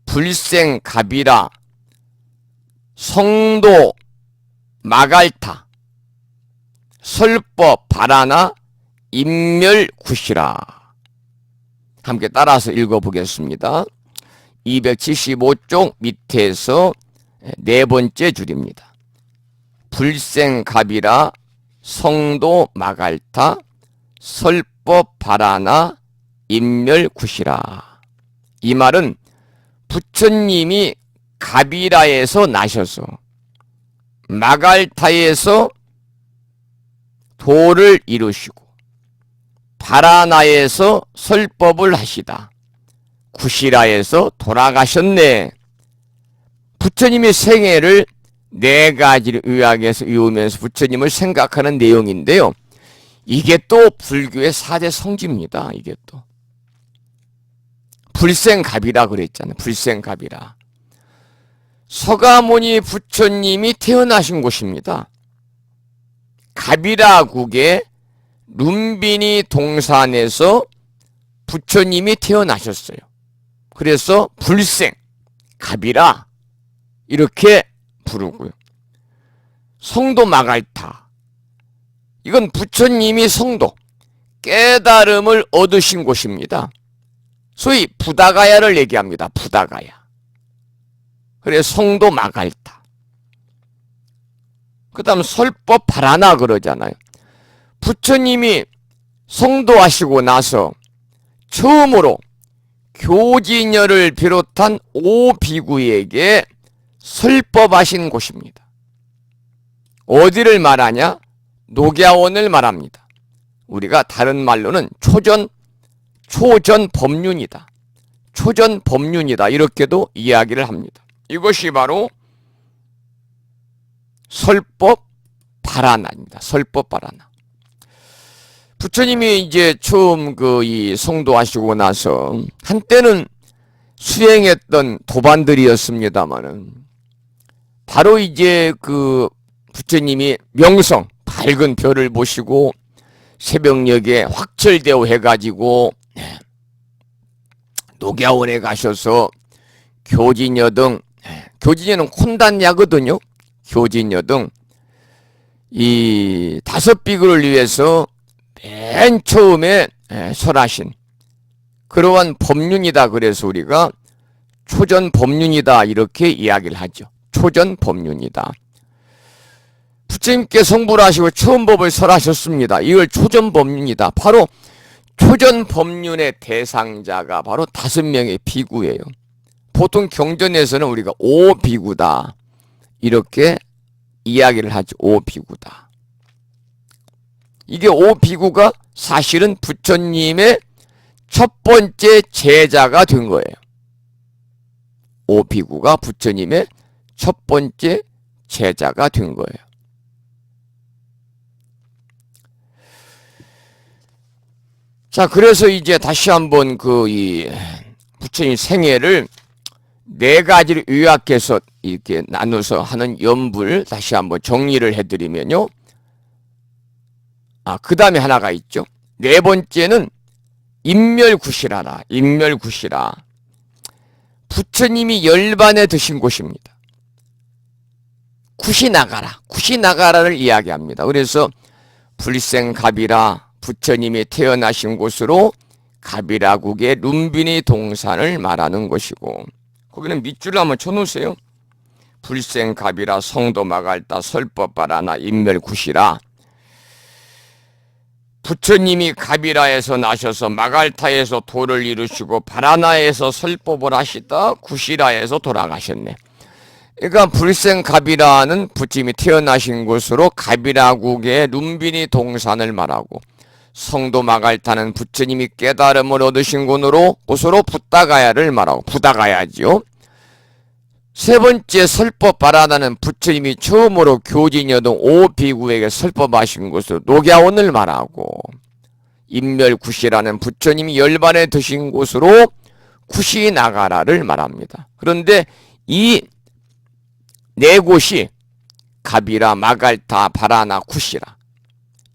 불생갑이라 성도 마갈타 설법 바라나 인멸굿이라. 함께 따라서 읽어보겠습니다. 275쪽 밑에서 네 번째 줄입니다. 불생갑이라 성도 마갈타 설법 바라나 인멸굿이라. 이 말은 부처님이 가비라에서 나셔서 마갈타에서 도를 이루시고 바라나에서 설법을 하시다 구시라에서 돌아가셨네. 부처님의 생애를 네 가지를 의학에서 이으면서 부처님을 생각하는 내용인데요. 이게 또 불교의 4대 성지입니다. 이게 또 불생갑이라 그랬잖아요. 불생갑이라. 서가모니 부처님이 태어나신 곳입니다. 가비라국의 룸비니 동산에서 부처님이 태어나셨어요. 그래서 불생, 갑이라 이렇게 부르고요. 성도 마갈타, 이건 부처님이 성도, 깨달음을 얻으신 곳입니다. 소위 부다가야를 얘기합니다. 부다가야. 그래서 성도 마갈타. 그 다음 설법 바라나 그러잖아요. 부처님이 성도하시고 나서 처음으로 교진여를 비롯한 5비구에게 설법하신 곳입니다. 어디를 말하냐? 녹야원을 말합니다. 우리가 다른 말로는 초전법륜이다. 초전법륜이다. 이렇게도 이야기를 합니다. 이것이 바로 설법 바라나입니다. 설법 바라나. 부처님이 이제 처음 이 성도하시고 나서 한때는 수행했던 도반들이었습니다만은 바로 이제 부처님이 명성 밝은 별을 보시고 새벽녘에 확철대오 해가지고 녹야원에 가셔서 교진여 등, 교진여는 콘단야거든요. 교진여 등 이 5비구를 위해서 맨 처음에 설하신 그러한 법륜이다. 그래서 우리가 초전법륜이다 이렇게 이야기를 하죠. 초전법륜이다. 부처님께 성불을 하시고 처음 법을 설하셨습니다. 이걸 초전법륜이다. 바로 초전법륜의 대상자가 바로 5명의 비구예요. 보통 경전에서는 우리가 5비구다 이렇게 이야기를 하죠. 5비구다. 이게 5비구가 사실은 부처님의 첫 번째 제자가 된 거예요. 5비구가 부처님의 첫 번째 제자가 된 거예요. 자, 그래서 이제 다시 한번 이 부처님 생애를 네 가지를 요약해서 이렇게 나눠서 하는 연불 다시 한번 정리를 해드리면요. 그 다음에 하나가 있죠. 네 번째는 인멸굿이라라. 인멸굿이라. 부처님이 열반에 드신 곳입니다. 굿이 나가라. 굿이 나가라를 이야기합니다. 그래서 불생갑이라 부처님이 태어나신 곳으로 가비라국의 룸비니 동산을 말하는 것이고 거기는 밑줄을 한번 쳐놓으세요. 불생갑이라 성도 마갈타 설법바라나 인멸굿이라. 부처님이 가비라에서 나셔서 마갈타에서 도를 이루시고 바라나에서 설법을 하시다 구시라에서 돌아가셨네. 그러니까 불생가비라는 부처님이 태어나신 곳으로 가비라국의 룸비니 동산을 말하고 성도 마갈타는 부처님이 깨달음을 얻으신 곳으로 부다가야를 말하고 부다가야지요. 세 번째 설법 바라나는 부처님이 처음으로 교진여동 오비구에게 설법하신 것으로 녹야원을 말하고, 인멸구시라는 부처님이 열반에 드신 곳으로 구시나가라를 말합니다. 그런데 이 네 곳이 가비라, 마갈타, 바라나, 구시라,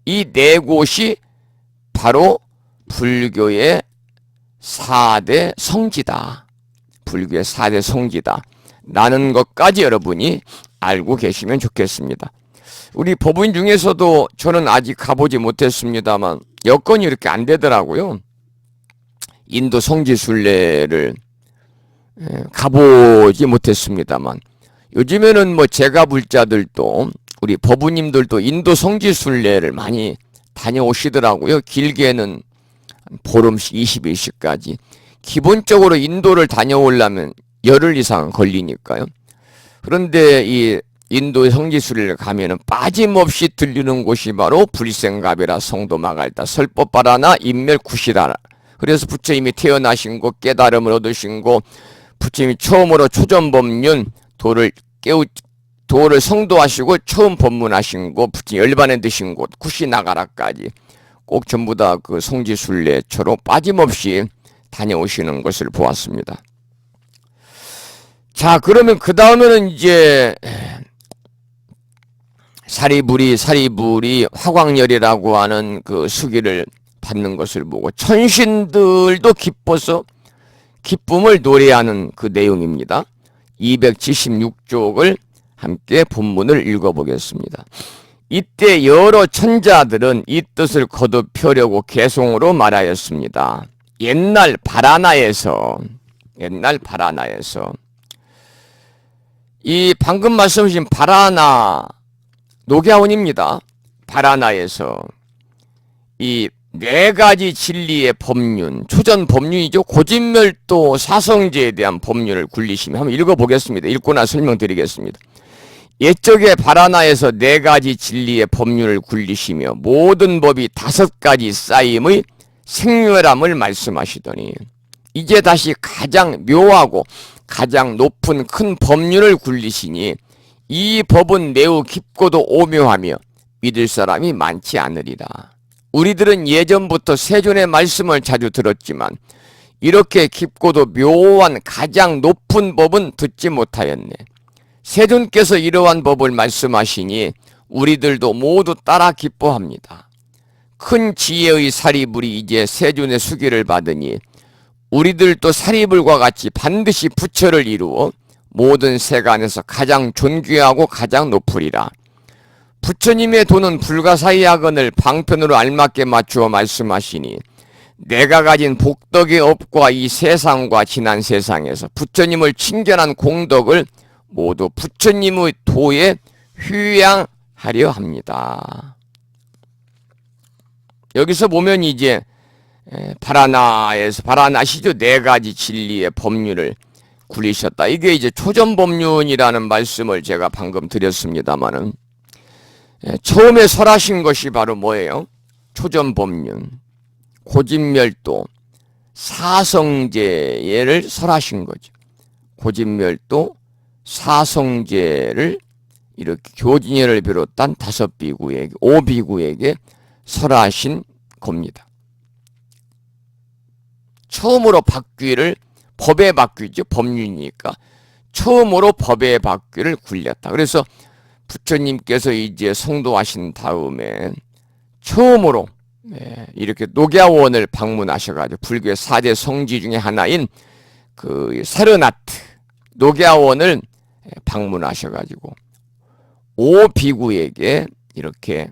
이 네 곳이 바로 불교의 4대 성지다. 불교의 4대 성지다 라는 것까지 여러분이 알고 계시면 좋겠습니다. 우리 법인 중에서도 저는 아직 가보지 못했습니다만 여건이 이렇게 안 되더라고요. 인도 성지순례를 가보지 못했습니다만 요즘에는 뭐 제가 불자들도 우리 법우님들도 인도 성지순례를 많이 다녀오시더라고요. 길게는 보름씩 20일씩까지. 기본적으로 인도를 다녀오려면 열흘 이상 걸리니까요. 그런데 이 인도 성지순례를 가면은 빠짐없이 들리는 곳이 바로 불생가비라, 성도마갈타, 설법바라나, 인멸구시라. 그래서 부처님이 태어나신 곳, 깨달음을 얻으신 곳, 부처님이 처음으로 초전법륜 도를 성도하시고 처음 법문하신 곳, 부처님 열반에 드신 곳, 구시나가라까지 꼭 전부 다 그 성지순례처럼 빠짐없이 다녀오시는 것을 보았습니다. 자, 그러면 그 다음에는 이제 사리불이 화광열이라고 하는 그 수기를 받는 것을 보고 천신들도 기뻐서 기쁨을 노래하는 그 내용입니다. 276쪽을 함께 본문을 읽어보겠습니다. 이때 여러 천자들은 이 뜻을 거듭하려고 개송으로 말하였습니다. 옛날 바라나에서 이 방금 말씀하신 바라나 녹야원입니다. 바라나에서 이 네 가지 진리의 법륜, 초전 법륜이죠. 고진멸도 사성제에 대한 법륜을 굴리시면 한번 읽어보겠습니다. 읽고나 설명드리겠습니다. 옛적에 바라나에서 네 가지 진리의 법륜을 굴리시며 모든 법이 5가지 쌓임의 생멸함을 말씀하시더니 이제 다시 가장 묘하고 가장 높은 큰 법륜을 굴리시니 이 법은 매우 깊고도 오묘하며 믿을 사람이 많지 않으리라. 우리들은 예전부터 세존의 말씀을 자주 들었지만 이렇게 깊고도 묘한 가장 높은 법은 듣지 못하였네. 세존께서 이러한 법을 말씀하시니 우리들도 모두 따라 기뻐합니다. 큰 지혜의 사리불이 이제 세존의 수기를 받으니 우리들도 사리불과 같이 반드시 부처를 이루어 모든 세간에서 가장 존귀하고 가장 높으리라. 부처님의 도는 불가사의 학원을 방편으로 알맞게 맞추어 말씀하시니 내가 가진 복덕의 업과 이 세상과 지난 세상에서 부처님을 친견한 공덕을 모두 부처님의 도에 휴양하려 합니다. 여기서 보면 이제 바라나시죠. 네 가지 진리의 법륜을 굴리셨다. 이게 이제 초전법륜이라는 말씀을 제가 방금 드렸습니다마는 처음에 설하신 것이 바로 뭐예요? 초전법륜, 고진멸도, 사성제를 설하신 거죠. 고진멸도, 사성제를 이렇게 교진열을 비롯한 5비구에게, 5비구에게 설하신 겁니다. 처음으로 바퀴를 법의 바퀴죠. 법륜이니까 처음으로 법의 바퀴를 굴렸다. 그래서 부처님께서 이제 성도하신 다음에 처음으로 이렇게 녹야원을 방문하셔가지고 불교의 4대 성지 중에 하나인 그 사르나트 녹야원을 방문하셔가지고 5비구에게 이렇게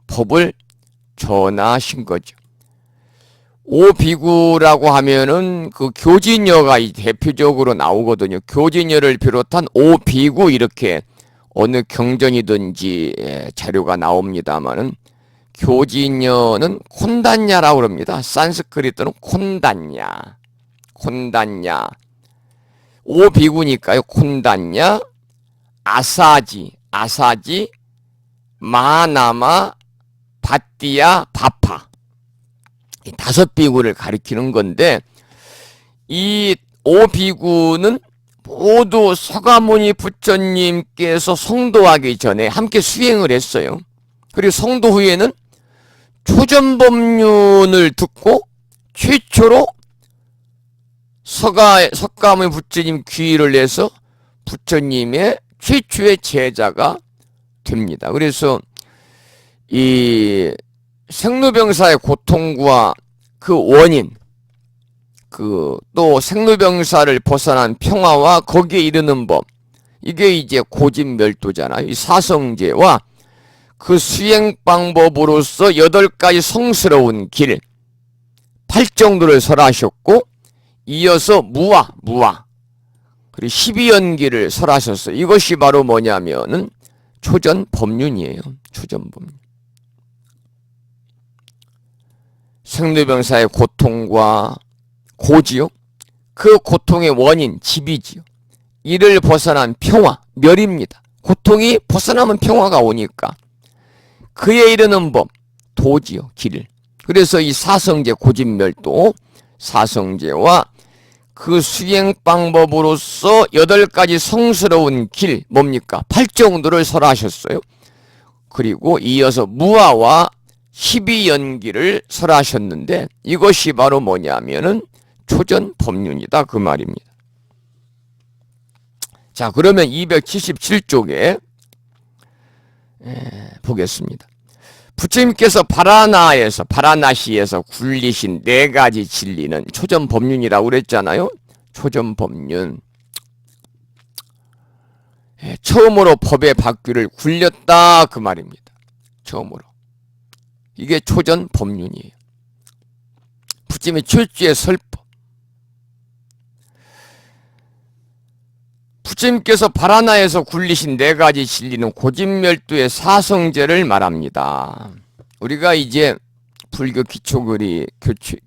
법을 전하신 거죠. 5비구라고 하면은 그 교진여가 대표적으로 나오거든요. 교진여를 비롯한 5비구 이렇게 어느 경전이든지 자료가 나옵니다만은 교진여는 콘단냐라고 그럽니다. 산스크리트는 콘단냐. 5비구니까요. 콘단냐, 아사지, 마나마, 바띠야, 바파. 이 5비구를 가리키는 건데 이 5비구는 모두 서가모니 부처님께서 성도하기 전에 함께 수행을 했어요. 그리고 성도 후에는 초전법륜을 듣고 최초로 서가모니 부처님 귀의를 해서 부처님의 최초의 제자가 됩니다. 그래서 이 생로병사의 고통과 그 원인, 또 생로병사를 벗어난 평화와 거기에 이르는 법, 이게 이제 고집멸도잖아요. 이 사성제와 그 수행 방법으로서 8가지 성스러운 길, 8정도를 설하셨고, 이어서 무아, 그리고 12연기를 설하셨어요. 이것이 바로 뭐냐면은 초전법륜이에요. 초전법륜. 생로병사의 고통과 고지요. 그 고통의 원인, 집이지요. 이를 벗어난 평화, 멸입니다. 고통이 벗어나면 평화가 오니까. 그에 이르는 법, 도지요, 길. 그래서 이 사성제, 고집멸도, 사성제와 그 수행 방법으로서 8가지 성스러운 길, 뭡니까? 8정도를 설하셨어요. 그리고 이어서 무아와 12연기를 설하셨는데 이것이 바로 뭐냐면은 초전법륜이다 그 말입니다. 자, 그러면 277쪽에 보겠습니다. 부처님께서 바라나시에서 굴리신 4가지 진리는 초전법륜이라고 그랬잖아요. 초전법륜. 처음으로 법의 바퀴를 굴렸다 그 말입니다. 처음으로. 이게 초전법륜이에요. 부처님의 최초의 설법. 부처님께서 바라나에서 굴리신 4가지 진리는 고집멸도의 사성제를 말합니다. 우리가 이제 불교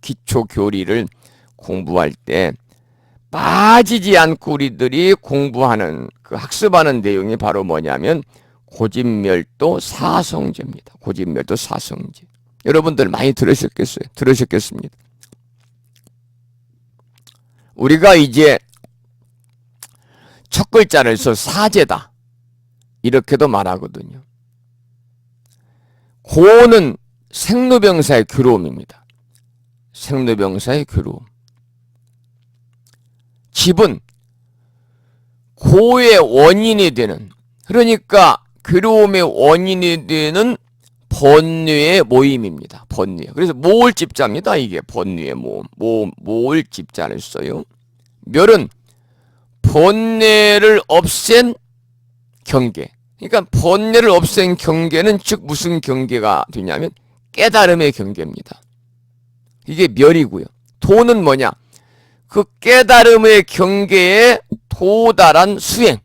기초교리를 공부할 때 빠지지 않고 우리들이 공부하는 학습하는 내용이 바로 뭐냐면 고집멸도 사성제입니다. 고집멸도 사성제. 여러분들 많이 들으셨겠습니다. 우리가 이제 첫 글자를 써 사제다 이렇게도 말하거든요. 고는 생로병사의 괴로움입니다. 생로병사의 괴로움. 집은 고의 원인이 되는, 그러니까 괴로움의 원인이 되는 번뇌의 모임입니다. 번뇌. 그래서 모을집자입니다. 이게 번뇌의 모음. 모을집자를 써요. 멸은 번뇌를 없앤 경계. 그러니까 번뇌를 없앤 경계는 즉 무슨 경계가 되냐면 깨달음의 경계입니다. 이게 멸이고요. 도는 뭐냐? 그 깨달음의 경계에 도달한 수행.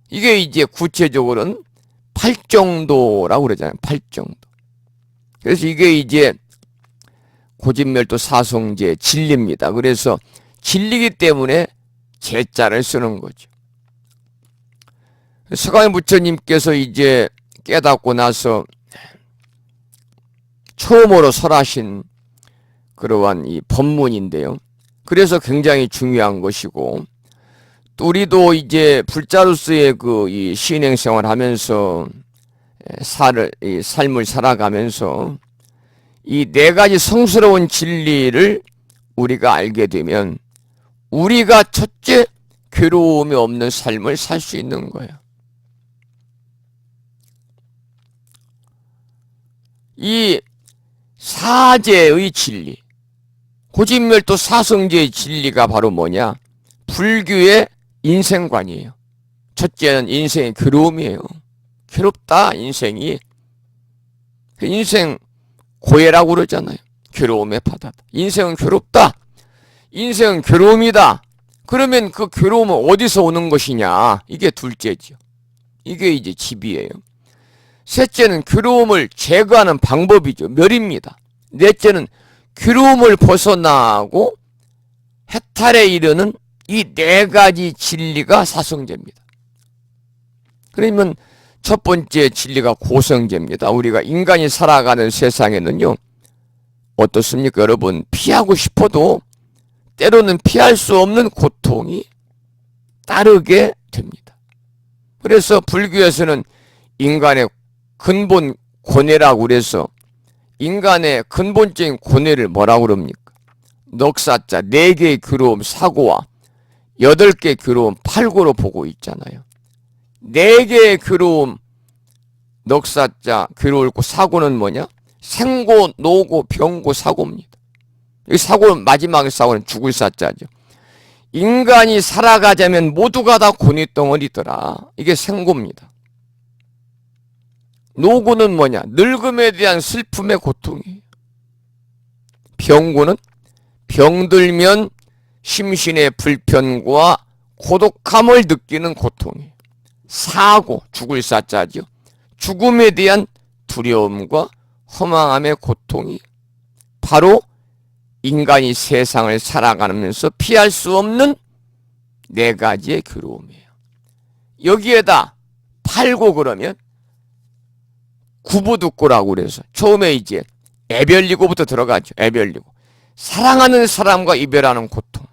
이게 이제 구체적으로는 8정도라고 그러잖아요. 8정도. 그래서 이게 이제 고집멸도 사성제 진리입니다. 그래서 진리이기 때문에 제자를 쓰는 거죠. 서가모니 부처님께서 이제 깨닫고 나서 처음으로 설하신 그러한 이 법문인데요. 그래서 굉장히 중요한 것이고, 또 우리도 이제 불자로서의 이 신행 생활하면서 삶을 살아가면서 이 4가지 성스러운 진리를 우리가 알게 되면 우리가 첫째 괴로움이 없는 삶을 살 수 있는 거예요. 이 사제의 진리, 고집멸도 사성제의 진리가 바로 뭐냐? 불교의 인생관이에요. 첫째는 인생의 괴로움이에요. 괴롭다, 인생이. 인생 고해라고 그러잖아요. 괴로움의 바다다. 인생은 괴롭다. 인생은 괴로움이다. 그러면 그 괴로움은 어디서 오는 것이냐? 이게 둘째죠. 이게 이제 집이에요. 셋째는 괴로움을 제거하는 방법이죠. 멸입니다. 넷째는 괴로움을 벗어나고 해탈에 이르는 이 4가지 진리가 사성제입니다. 그러면 첫 번째 진리가 고성제입니다. 우리가 인간이 살아가는 세상에는요, 어떻습니까? 여러분, 피하고 싶어도 때로는 피할 수 없는 고통이 따르게 됩니다. 그래서 불교에서는 인간의 근본 고뇌라고 그래서 인간의 근본적인 고뇌를 뭐라고 그럽니까? 넉사자 4개의 괴로움 사고와 8개의 괴로움 팔고로 보고 있잖아요. 4개의 괴로움 넉사자 괴로울고 사고는 뭐냐? 생고, 노고, 병고, 사고입니다. 이 사고는 마지막에 사고는 죽을 사자죠. 인간이 살아가자면 모두가 다 고뇌덩어리더라. 이게 생고입니다. 노고는 뭐냐? 늙음에 대한 슬픔의 고통이에요. 병고는 병들면 심신의 불편과 고독함을 느끼는 고통이에요. 사고, 죽을 사자죠. 죽음에 대한 두려움과 허망함의 고통이 바로 인간이 세상을 살아가면서 피할 수 없는 4가지의 괴로움이에요. 여기에다 팔고 그러면 구부득고라고 그래서 처음에 이제 애별리고부터 들어가죠. 애별리고. 사랑하는 사람과 이별하는 고통.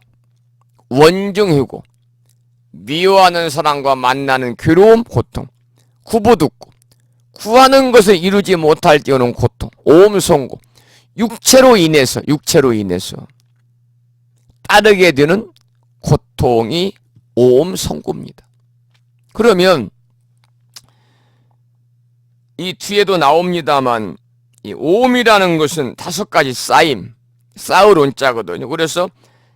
원증이고 미워하는 사람과 만나는 괴로움, 고통. 구부득고. 구하는 것을 이루지 못할 때 오는 고통. 오음송고. 육체로 인해서 따르게 되는 고통이 오음송고입니다. 그러면 이 뒤에도 나옵니다만 이 오음이라는 것은 5가지 쌓임, 쌓을 온자거든요. 그래서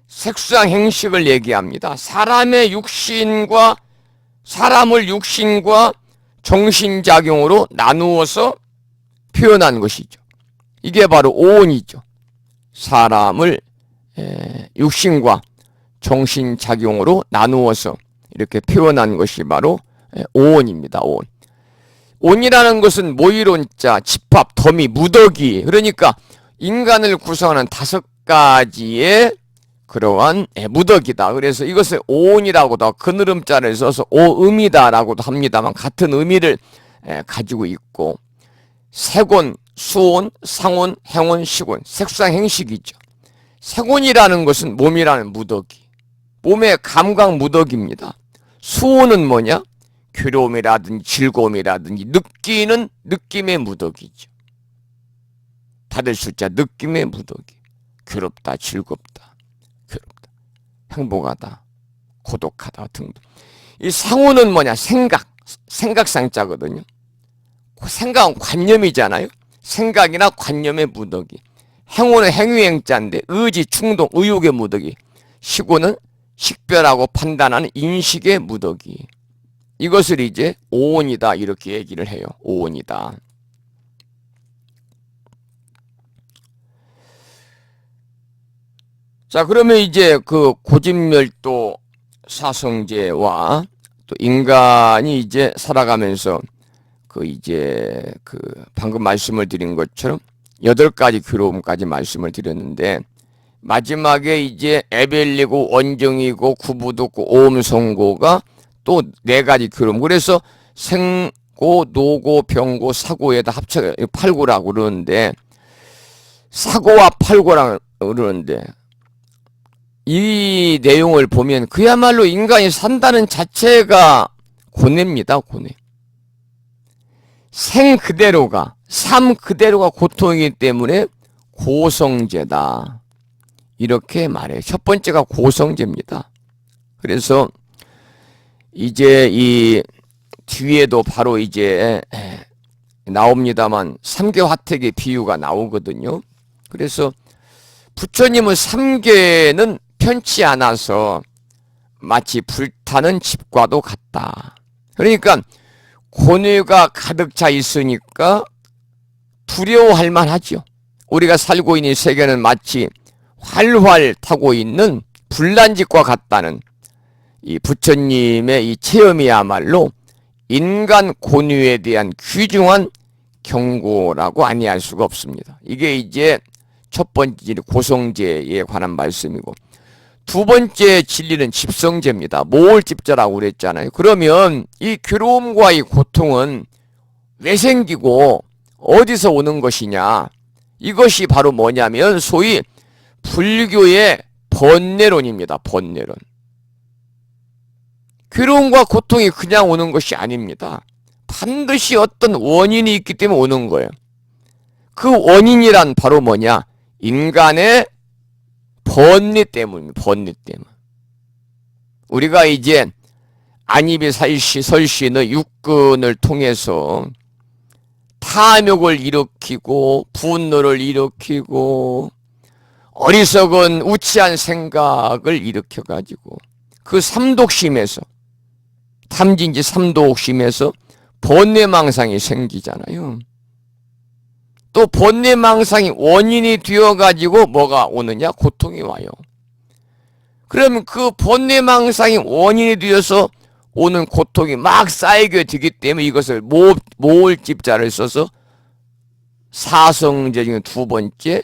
색수상 행식을 얘기합니다. 사람을 육신과 정신작용으로 나누어서 표현한 것이죠. 이게 바로 오온이죠. 사람을 육신과 정신작용으로 나누어서 이렇게 표현한 것이 바로 오온입니다. 오온. 온이라는 것은 모일온자, 집합, 더미, 무더기. 그러니까 인간을 구성하는 5가지의 그러한 무더기다. 그래서 이것을 오온이라고도 그늘음자를 써서 오음이다라고도 합니다만 같은 의미를 가지고 있고 색온, 수온, 상온, 행온, 식온, 색수상 행식이죠. 색온이라는 것은 몸이라는 무더기, 몸의 감각 무더기입니다. 수온은 뭐냐? 괴로움이라든지 즐거움이라든지 느끼는 느낌의 무더기죠. 받을 숫자 느낌의 무더기. 괴롭다, 즐겁다, 행복하다, 고독하다 등등. 이 상호는 뭐냐? 생각상자거든요. 생각은 관념이잖아요. 생각이나 관념의 무더기. 행호는 행위행자인데 의지, 충동, 의욕의 무더기. 식호는 식별하고 판단하는 인식의 무더기. 이것을 이제 오온이다 이렇게 얘기를 해요. 오온이다. 자, 그러면 이제 그 고집멸도 사성제와 또 인간이 이제 살아가면서 그 방금 말씀을 드린 것처럼 8가지 괴로움까지 말씀을 드렸는데 마지막에 이제 애별리고 원정이고 구부득고 오음성고가 또 4가지 괴로움. 그래서 생고, 노고, 병고, 사고에다 합쳐 8고라고 그러는데 사고와 8고라고 그러는데 이 내용을 보면 그야말로 인간이 산다는 자체가 고뇌입니다. 고뇌. 삶 그대로가 고통이기 때문에 고성제다. 이렇게 말해요. 첫 번째가 고성제입니다. 그래서 이제 이 뒤에도 바로 이제 나옵니다만 삼계화택의 비유가 나오거든요. 그래서 부처님은 삼계는 편치 않아서 마치 불타는 집과도 같다. 그러니까 고뇌가 가득 차 있으니까 두려워할 만하죠. 우리가 살고 있는 세계는 마치 활활 타고 있는 불난집과 같다는 이 부처님의 이 체험이야말로 인간 고뇌에 대한 귀중한 경고라고 아니할 수가 없습니다. 이게 이제 첫 번째 고성제에 관한 말씀이고, 두 번째 진리는 집성제입니다. 모을집자라고 그랬잖아요. 그러면 이 괴로움과 이 고통은 왜 생기고 어디서 오는 것이냐? 이것이 바로 뭐냐면 소위 불교의 번뇌론입니다. 번뇌론. 괴로움과 고통이 그냥 오는 것이 아닙니다. 반드시 어떤 원인이 있기 때문에 오는 거예요. 그 원인이란 바로 뭐냐? 인간의 번뇌 때문입니다. 번뇌 때문. 우리가 이제 안입이 설시는 육근을 통해서 탐욕을 일으키고 분노를 일으키고 어리석은 우치한 생각을 일으켜가지고 그 삼독심에서 탐진지 삼독심에서 번뇌망상이 생기잖아요. 또 번뇌망상이 원인이 되어가지고 뭐가 오느냐? 고통이 와요. 그러면 그 번뇌망상이 원인이 되어서 오는 고통이 막 쌓이게 되기 때문에 이것을 모을집자를 써서 사성제 중에 두 번째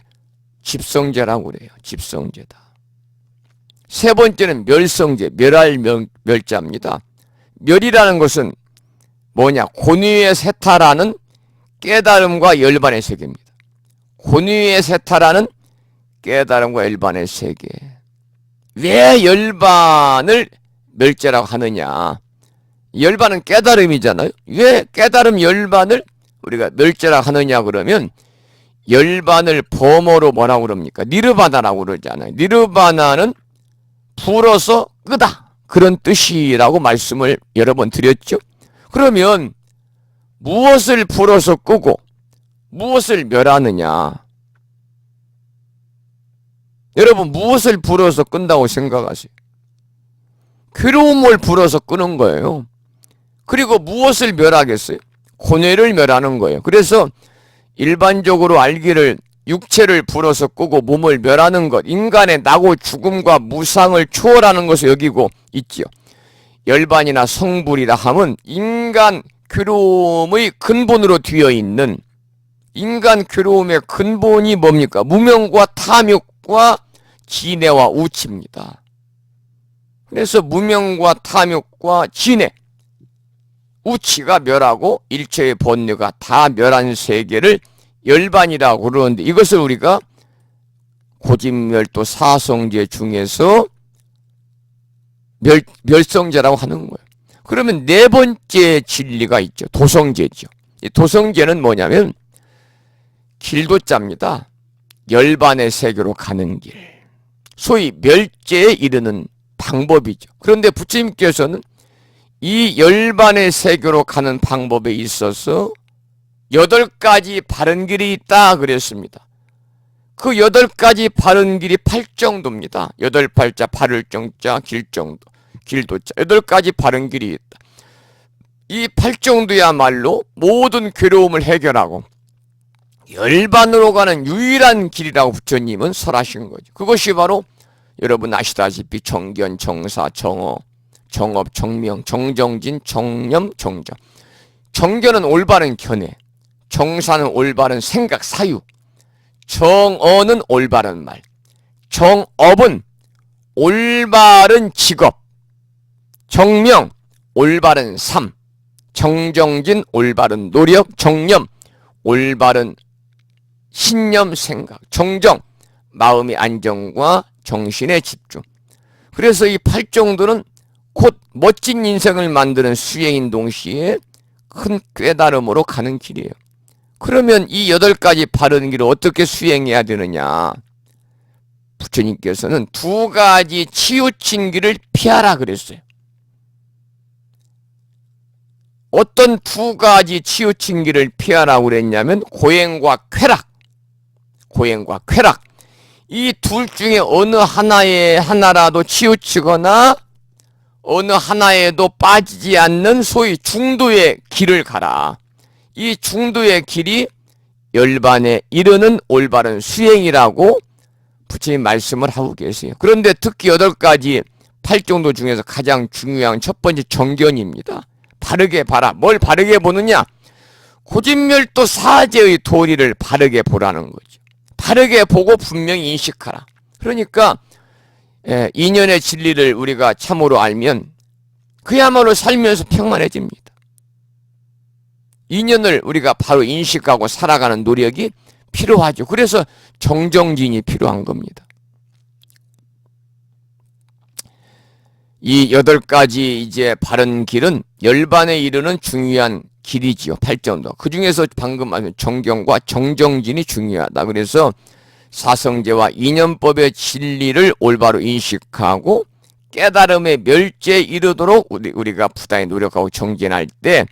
집성제라고 그래요. 집성제다. 세 번째는 멸성제, 멸할 멸자입니다. 멸이라는 것은 뭐냐? 권위의 세타라는 깨달음과 열반의 세계입니다. 권위의 세타라는 깨달음과 열반의 세계. 왜 열반을 멸제라고 하느냐? 열반은 깨달음이잖아요. 왜 깨달음 열반을 우리가 멸제라고 하느냐 그러면 열반을 범어로 뭐라고 그럽니까? 니르바나라고 그러잖아요. 니르바나는 불어서 끄다 그런 뜻이라고 말씀을 여러 번 드렸죠. 그러면 무엇을 불어서 끄고 무엇을 멸하느냐? 여러분 무엇을 불어서 끈다고 생각하세요? 괴로움을 불어서 끄는 거예요. 그리고 무엇을 멸하겠어요? 고뇌를 멸하는 거예요. 그래서 일반적으로 알기를 육체를 불어서 끄고 몸을 멸하는 것, 인간의 나고 죽음과 무상을 초월하는 것을 여기고 있지요. 열반이나 성불이라 함은 인간 괴로움의 근본으로 되어 있는 인간 괴로움의 근본이 뭡니까? 무명과 탐욕과 진해와 우치입니다. 그래서 무명과 탐욕과 진해, 우치가 멸하고 일체의 번뇌가 다 멸한 세계를 열반이라고 그러는데 이것을 우리가 고집멸도 사성제 중에서 멸성제라고 하는 거예요. 그러면 네 번째 진리가 있죠. 도성제죠. 이 도성제는 뭐냐면 길도자입니다. 열반의 세계로 가는 길. 소위 멸제에 이르는 방법이죠. 그런데 부처님께서는 이 열반의 세계로 가는 방법에 있어서 8가지 바른 길이 있다 그랬습니다. 그 8가지 바른 길이 8정도입니다. 8발자, 바를 정자, 길정도, 길도자. 8가지 바른 길이 있다. 이 8정도야말로 모든 괴로움을 해결하고 열반으로 가는 유일한 길이라고 부처님은 설하신 거죠. 그것이 바로 여러분 아시다시피 정견, 정사, 정어, 정업, 정명, 정정진, 정념, 정정. 정견은 올바른 견해, 정사는 올바른 생각, 사유, 정어는 올바른 말, 정업은 올바른 직업, 정명, 올바른 삶, 정정진, 올바른 노력, 정념, 올바른 신념, 생각, 정정, 마음의 안정과 정신의 집중. 그래서 이 8정도는 곧 멋진 인생을 만드는 수행인 동시에 큰 깨달음으로 가는 길이에요. 그러면 이 8가지 바른 길을 어떻게 수행해야 되느냐? 부처님께서는 2가지 치우친 길을 피하라 그랬어요. 어떤 2가지 치우친 길을 피하라고 그랬냐면 고행과 쾌락. 고행과 쾌락. 이 둘 중에 어느 하나라도 치우치거나 어느 하나에도 빠지지 않는 소위 중도의 길을 가라. 이 중도의 길이 열반에 이르는 올바른 수행이라고 부처님 말씀을 하고 계세요. 그런데 특히 8가지 8정도 중에서 가장 중요한 첫 번째 정견입니다. 바르게 봐라. 뭘 바르게 보느냐? 고집멸도 사제의 도리를 바르게 보라는 거죠. 바르게 보고 분명히 인식하라. 그러니까 인연의 진리를 우리가 참으로 알면 그야말로 살면서 평안해집니다. 인연을 우리가 바로 인식하고 살아가는 노력이 필요하죠. 그래서 정정진이 필요한 겁니다. 이 8가지 이제 바른 길은 열반에 이르는 중요한 길이지요. 8점도. 그 중에서 방금 말한 정경과 정정진이 중요하다. 그래서 사성제와 이념법의 진리를 올바로 인식하고 깨달음의 멸제에 이르도록 우리가 부단히 노력하고 정진할 때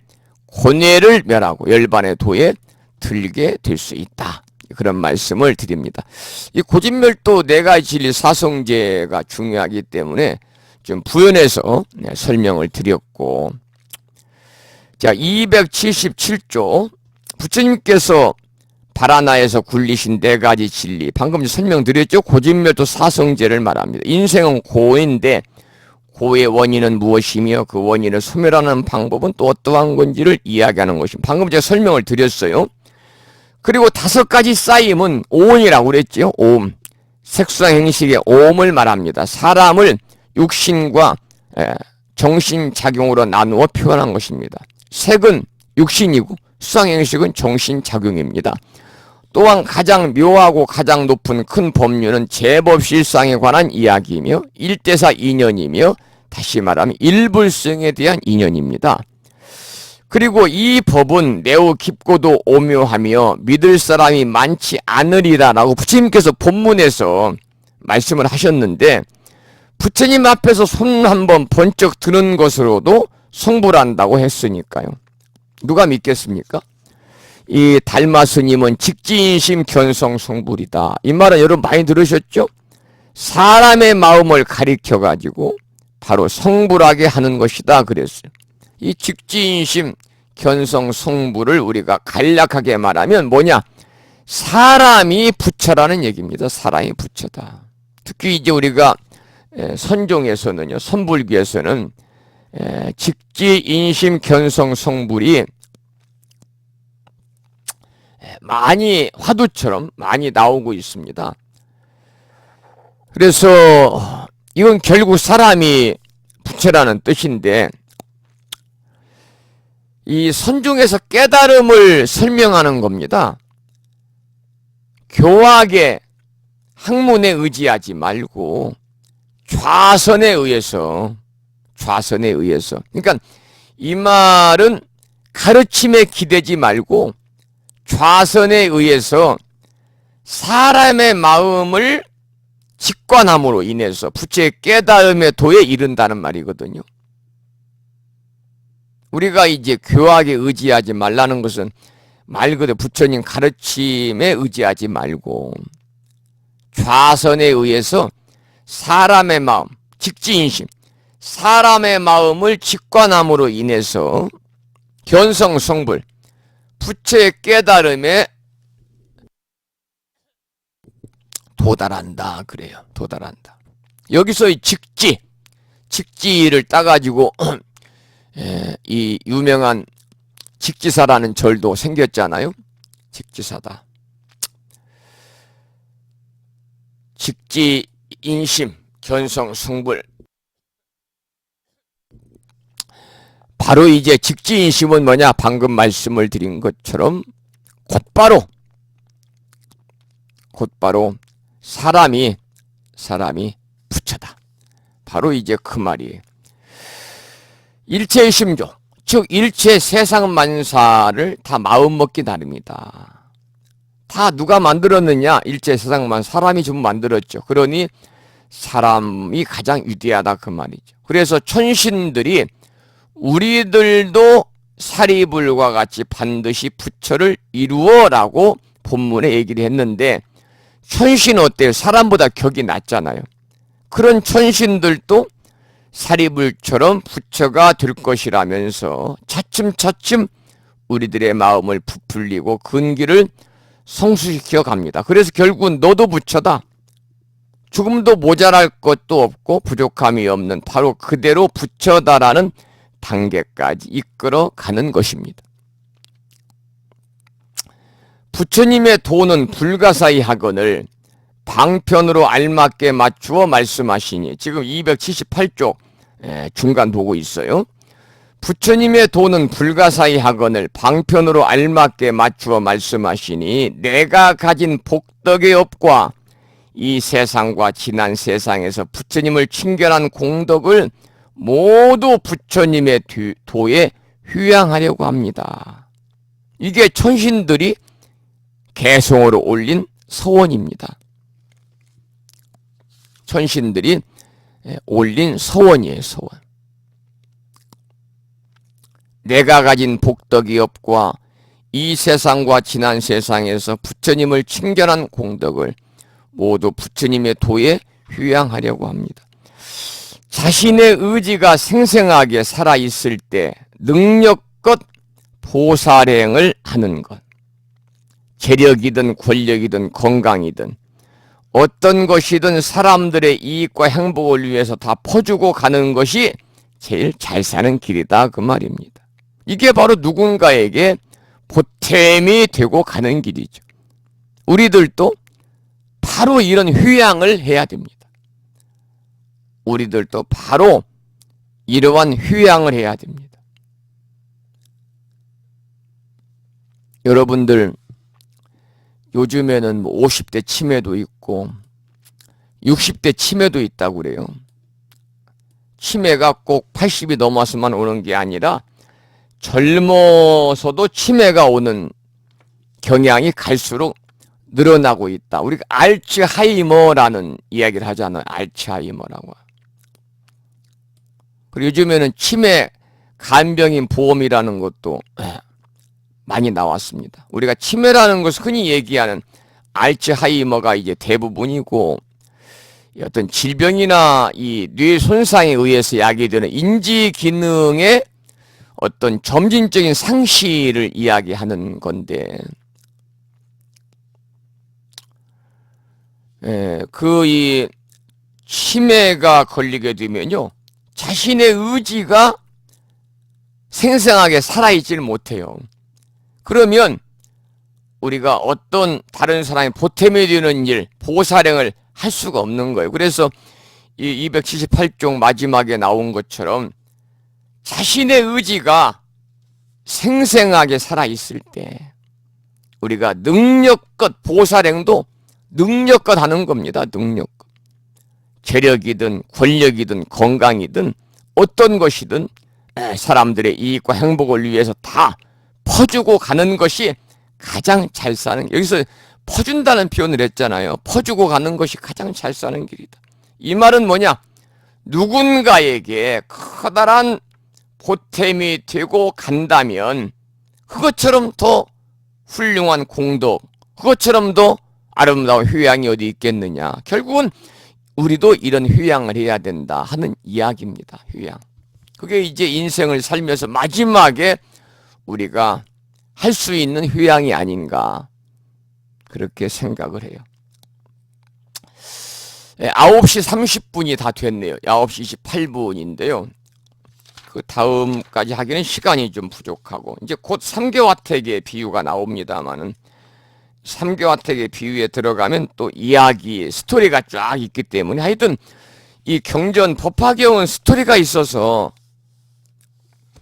고뇌를 멸하고 열반의 도에 들게 될 수 있다. 그런 말씀을 드립니다. 이 고진멸도 4가지 진리 사성제가 중요하기 때문에 좀 부연해서 설명을 드렸고, 자, 277조 부처님께서 바라나에서 굴리신 4가지 진리, 방금 설명드렸죠. 고진멸도 사성제를 말합니다. 인생은 고인데 고의 원인은 무엇이며 그 원인을 소멸하는 방법은 또 어떠한 건지를 이야기하는 것입니다. 방금 제가 설명을 드렸어요. 그리고 5가지 쌓임은 오음이라고 그랬죠. 오음. 색수상 행식의 오음을 말합니다. 사람을 육신과 정신작용으로 나누어 표현한 것입니다. 색은 육신이고 수상행식은 정신작용입니다. 또한 가장 묘하고 가장 높은 큰 법률은 제법실상에 관한 이야기이며 일대사 인연이며 다시 말하면 일불성에 대한 인연입니다. 그리고 이 법은 매우 깊고도 오묘하며 믿을 사람이 많지 않으리라라고 부처님께서 본문에서 말씀을 하셨는데, 부처님 앞에서 손 한번 번쩍 드는 것으로도 성불한다고 했으니까요. 누가 믿겠습니까? 이 달마 스님은 직지인심 견성성불이다. 이 말은 여러분 많이 들으셨죠? 사람의 마음을 가리켜가지고 바로 성불하게 하는 것이다 그랬어요. 이 직지인심 견성성불을 우리가 간략하게 말하면 뭐냐? 사람이 부처라는 얘기입니다. 사람이 부처다. 특히 이제 우리가 선종에서는요, 선불기에서는 직지인심 견성성불이 많이 화두처럼 많이 나오고 있습니다. 그래서 이건 결국 사람이 부처라는 뜻인데, 이 선중에서 깨달음을 설명하는 겁니다. 교학의 학문에 의지하지 말고 좌선에 의해서 그러니까 이 말은 가르침에 기대지 말고 좌선에 의해서 사람의 마음을 직관함으로 인해서 부처의 깨달음의 도에 이른다는 말이거든요. 우리가 이제 교학에 의지하지 말라는 것은 말 그대로 부처님 가르침에 의지하지 말고 좌선에 의해서 사람의 마음, 직지인심, 사람의 마음을 직관함으로 인해서 견성성불, 부처의 깨달음에 도달한다 그래요. 도달한다. 여기서 이 직지를 따가지고 이 유명한 직지사라는 절도 생겼잖아요. 직지사다. 직지인심, 견성성불. 바로 이제 직지인심은 뭐냐? 방금 말씀을 드린 것처럼 곧바로 사람이 부처다. 바로 이제 그 말이에요. 일체의 심조, 즉 일체 세상 만사를 다 마음먹기 나릅니다. 다 누가 만들었느냐? 일체 세상만 사람이 좀 만들었죠. 그러니 사람이 가장 위대하다 그 말이죠. 그래서 천신들이 우리들도 사리불과 같이 반드시 부처를 이루어라고 본문에 얘기를 했는데, 천신은 어때요? 사람보다 격이 낮잖아요. 그런 천신들도 사리불처럼 부처가 될 것이라면서 차츰차츰 우리들의 마음을 부풀리고 근기를 성수시켜 갑니다. 그래서 결국은 너도 부처다. 조금도 모자랄 것도 없고 부족함이 없는 바로 그대로 부처다라는 단계까지 이끌어 가는 것입니다. 부처님의 도는 불가사의 학언을 방편으로 알맞게 맞추어 말씀하시니, 지금 278쪽 중간 보고 있어요. 부처님의 도는 불가사의 학언을 방편으로 알맞게 맞추어 말씀하시니 내가 가진 복덕의 업과 이 세상과 지난 세상에서 부처님을 친견한 공덕을 모두 부처님의 도에 휴양하려고 합니다. 이게 천신들이 개성으로 올린 서원입니다. 천신들이 올린 서원이에요, 서원. 내가 가진 복덕이업과 이 세상과 지난 세상에서 부처님을 친견한 공덕을 모두 부처님의 도에 휴양하려고 합니다. 자신의 의지가 생생하게 살아있을 때 능력껏 보살행을 하는 것. 재력이든 권력이든 건강이든 어떤 것이든 사람들의 이익과 행복을 위해서 다 퍼주고 가는 것이 제일 잘 사는 길이다 그 말입니다. 이게 바로 누군가에게 보탬이 되고 가는 길이죠. 우리들도 바로 이런 휴양을 해야 됩니다. 우리들도 바로 이러한 휴양을 해야 됩니다. 여러분들 요즘에는 50대 치매도 있고 60대 치매도 있다고 그래요. 치매가 꼭 80이 넘어서만 오는 게 아니라 젊어서도 치매가 오는 경향이 갈수록 늘어나고 있다. 우리가 알츠하이머라는 이야기를 하잖아요. 알츠하이머라고. 그리고 요즘에는 치매 간병인 보험이라는 것도 많이 나왔습니다. 우리가 치매라는 것을 흔히 얘기하는 알츠하이머가 이제 대부분이고, 어떤 질병이나 이 뇌 손상에 의해서 야기되는 인지 기능의 어떤 점진적인 상실을 이야기하는 건데, 그 이 치매가 걸리게 되면요, 자신의 의지가 생생하게 살아있지를 못해요. 그러면 우리가 어떤 다른 사람이 보탬이 되는 일, 보살행을 할 수가 없는 거예요. 그래서 이 278종 마지막에 나온 것처럼 자신의 의지가 생생하게 살아있을 때 우리가 능력껏 보살행도 능력껏 하는 겁니다. 능력껏. 재력이든 권력이든 건강이든 어떤 것이든 사람들의 이익과 행복을 위해서 다 퍼주고 가는 것이 가장 잘 사는, 여기서 퍼준다는 표현을 했잖아요. 퍼주고 가는 것이 가장 잘 사는 길이다. 이 말은 뭐냐? 누군가에게 커다란 보탬이 되고 간다면 그것처럼 더 훌륭한 공덕, 그것처럼 더 아름다운 휴양이 어디 있겠느냐. 결국은 우리도 이런 휴양을 해야 된다 하는 이야기입니다. 휴양. 그게 이제 인생을 살면서 마지막에 우리가 할 수 있는 휴양이 아닌가, 그렇게 생각을 해요. 9시 30분이 다 됐네요. 9시 28분인데요. 그 다음까지 하기는 시간이 좀 부족하고, 이제 곧 삼계화택의 비유가 나옵니다만은, 삼계화택의 비유에 들어가면 또 이야기, 스토리가 쫙 있기 때문에, 하여튼 이 경전 법화경은 스토리가 있어서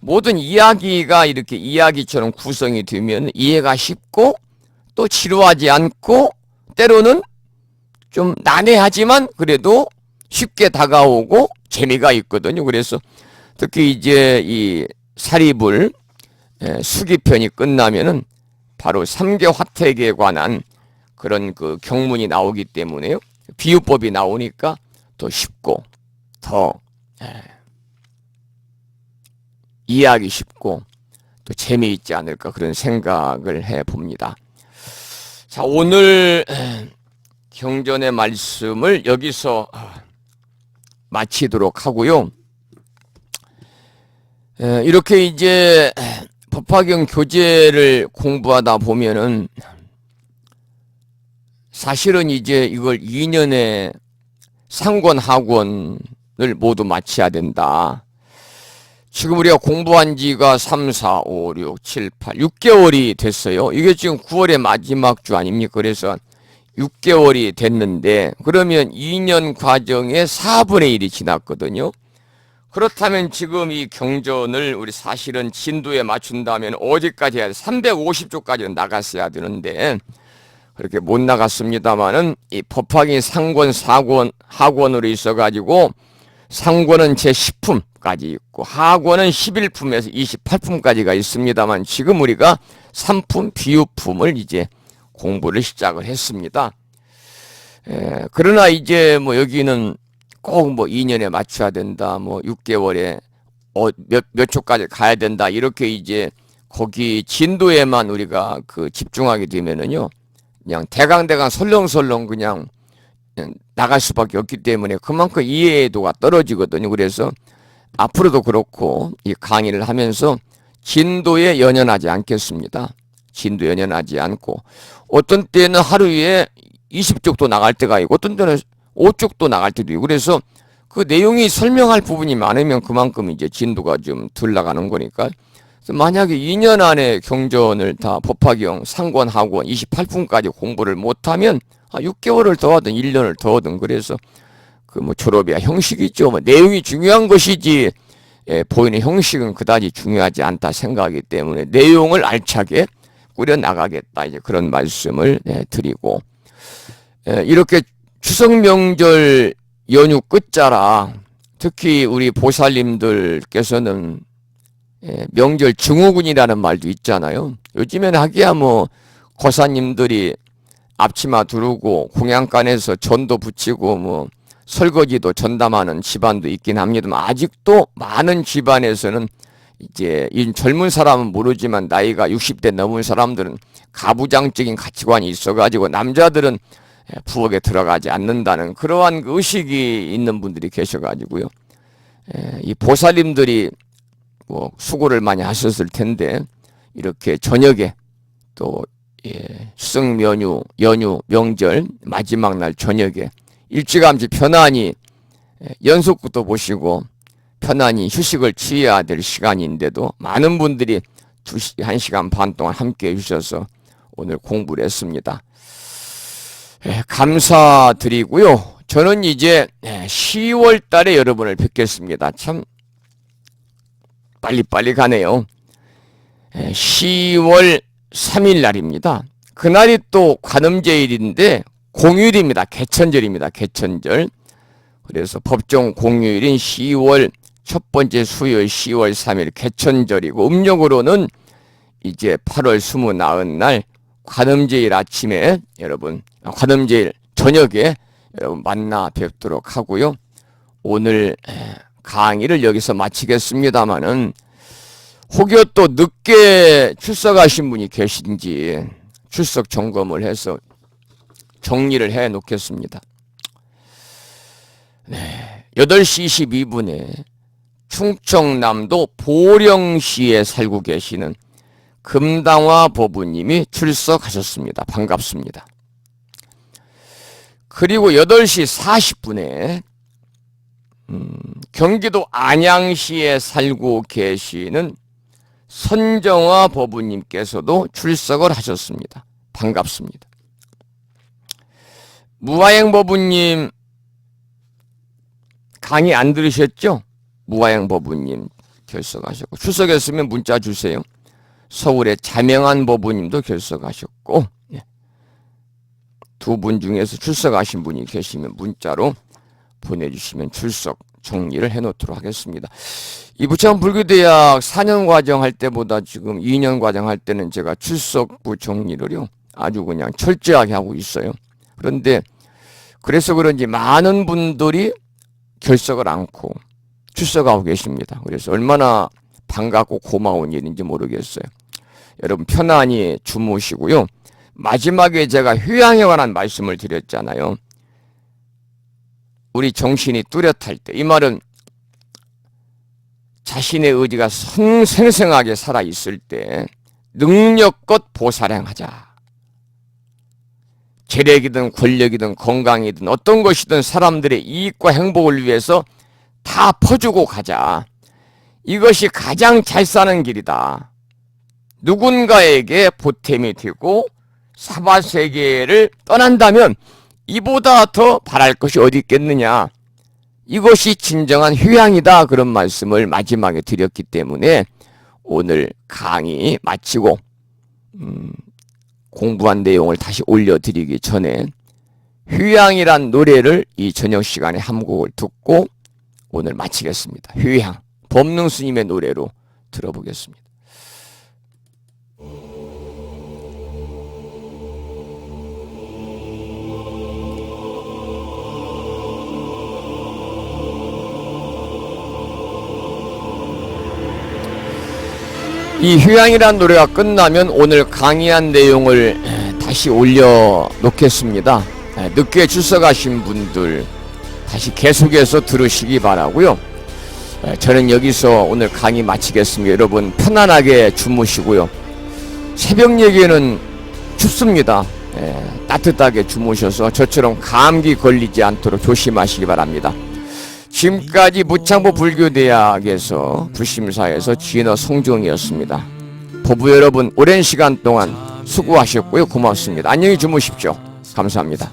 모든 이야기가 이렇게 이야기처럼 구성이 되면 이해가 쉽고 또 지루하지 않고 때로는 좀 난해하지만 그래도 쉽게 다가오고 재미가 있거든요. 그래서 특히 이제 이 사리불 수기편이 끝나면은 바로 삼계화택에 관한 그런 그 경문이 나오기 때문에요. 비유법이 나오니까 더 쉽고 더 이해하기 쉽고 또 재미있지 않을까, 그런 생각을 해봅니다. 자, 오늘 경전의 말씀을 여기서 마치도록 하고요. 이렇게 이제 법화경 교재를 공부하다 보면은 사실은 이제 이걸 2년에 상권, 하권을 모두 마쳐야 된다. 지금 우리가 공부한 지가 3, 4, 5, 6, 7, 8, 6개월이 됐어요. 이게 지금 9월의 마지막 주 아닙니까? 그래서 6개월이 됐는데, 그러면 2년 과정에 4분의 1이 지났거든요. 그렇다면 지금 이 경전을 우리 사실은 진도에 맞춘다면 어디까지 해야 돼? 350조까지는 나갔어야 되는데, 그렇게 못 나갔습니다만은 이 법화경이 상권, 사권, 하권으로 있어가지고 상권은 제10품, 10품까지 있고 하권은 11품에서 28품까지가 있습니다만 지금 우리가 3품 비유품을 이제 공부를 시작을 했습니다. 그러나 이제 뭐 여기는 꼭 뭐 2년에 맞춰야 된다, 뭐 6개월에 몇 초까지 가야 된다, 이렇게 이제 거기 진도에만 우리가 그 집중하게 되면은요, 그냥 대강대강 설렁설렁 그냥 나갈 수밖에 없기 때문에 그만큼 이해도가 떨어지거든요. 그래서 앞으로도 그렇고 이 강의를 하면서 진도에 연연하지 않겠습니다. 진도에 연연하지 않고 어떤 때는 하루에 20쪽도 나갈 때가 있고 어떤 때는 5쪽도 나갈 때도 있고 그래서 그 내용이 설명할 부분이 많으면 그만큼 이제 진도가 좀 덜 나가는 거니까 만약에 2년 안에 경전을 다 법화경, 상권, 하권 28분까지 공부를 못하면 6개월을 더 하든 1년을 더 하든 그래서 그 뭐 졸업이야 형식이죠. 뭐 내용이 중요한 것이지 보이는 형식은 그다지 중요하지 않다 생각하기 때문에 내용을 알차게 꾸려 나가겠다 이제 그런 말씀을 드리고 이렇게 추석 명절 연휴 끝자락 특히 우리 보살님들께서는 명절 증후군이라는 말도 있잖아요. 요즘에는 하기야 뭐 거사님들이 앞치마 두르고 공양간에서 전도 붙이고 뭐 설거지도 전담하는 집안도 있긴 합니다만 아직도 많은 집안에서는 이제 이 젊은 사람은 모르지만 나이가 60대 넘은 사람들은 가부장적인 가치관이 있어가지고 남자들은 부엌에 들어가지 않는다는 그러한 의식이 있는 분들이 계셔가지고요. 이 보살님들이 뭐 수고를 많이 하셨을 텐데 이렇게 저녁에 또 추석 연휴, 명절 마지막 날 저녁에 일찌감치 편안히 연속구도 보시고 편안히 휴식을 취해야 될 시간인데도 많은 분들이 1시간 반 동안 함께 해주셔서 오늘 공부를 했습니다. 감사드리고요. 저는 이제 10월 달에 여러분을 뵙겠습니다. 참 빨리빨리 가네요. 10월 3일 날입니다. 그날이 또 관음제일인데 공휴일입니다. 개천절입니다. 개천절. 그래서 법정 공휴일인 10월 첫 번째 수요일 10월 3일 개천절이고 음력으로는 이제 8월 29날 관음제일 아침에 여러분 관음제일 저녁에 여러분 만나 뵙도록 하고요. 오늘 강의를 여기서 마치겠습니다마는 혹여 또 늦게 출석하신 분이 계신지 출석 점검을 해서 정리를 해 놓겠습니다. 8시 22분에 충청남도 보령시에 살고 계시는 금당화 법우님이 출석하셨습니다. 반갑습니다. 그리고 8시 40분에 경기도 안양시에 살고 계시는 선정화 법우님께서도 출석을 하셨습니다. 반갑습니다. 무화행 법우님 강의 안 들으셨죠? 무화행 법우님 결석하셨고 출석했으면 문자 주세요. 서울의 자명한 법우님도 결석하셨고 두 분 중에서 출석하신 분이 계시면 문자로 보내주시면 출석 정리를 해놓도록 하겠습니다. 이 부천 불교대학 4년 과정 할 때보다 지금 2년 과정 할 때는 제가 출석부 정리를요 아주 그냥 철저하게 하고 있어요. 그런데 그래서 그런지 많은 분들이 결석을 않고 출석하고 계십니다. 그래서 얼마나 반갑고 고마운 일인지 모르겠어요. 여러분 편안히 주무시고요. 마지막에 제가 휴양에 관한 말씀을 드렸잖아요. 우리 정신이 뚜렷할 때, 이 말은 자신의 의지가 생생하게 살아있을 때 능력껏 보살행하자. 재력이든 권력이든 건강이든 어떤 것이든 사람들의 이익과 행복을 위해서 다 퍼주고 가자. 이것이 가장 잘 사는 길이다. 누군가에게 보탬이 되고 사바세계를 떠난다면 이보다 더 바랄 것이 어디 있겠느냐. 이것이 진정한 휴양이다. 그런 말씀을 마지막에 드렸기 때문에 오늘 강의 마치고 공부한 내용을 다시 올려드리기 전에 휴양이란 노래를 이 저녁 시간에 한 곡을 듣고 오늘 마치겠습니다. 휴양. 법능 스님의 노래로 들어보겠습니다. 이 휴양이란 노래가 끝나면 오늘 강의한 내용을 다시 올려놓겠습니다. 늦게 출석하신 분들 다시 계속해서 들으시기 바라고요. 저는 여기서 오늘 강의 마치겠습니다. 여러분 편안하게 주무시고요. 새벽 예기에는 춥습니다. 따뜻하게 주무셔서 저처럼 감기 걸리지 않도록 조심하시기 바랍니다. 지금까지 무창보 불교대학에서 불심사에서 진어 성종이었습니다. 부부 여러분 오랜 시간 동안 수고하셨고요. 고맙습니다. 안녕히 주무십시오. 감사합니다.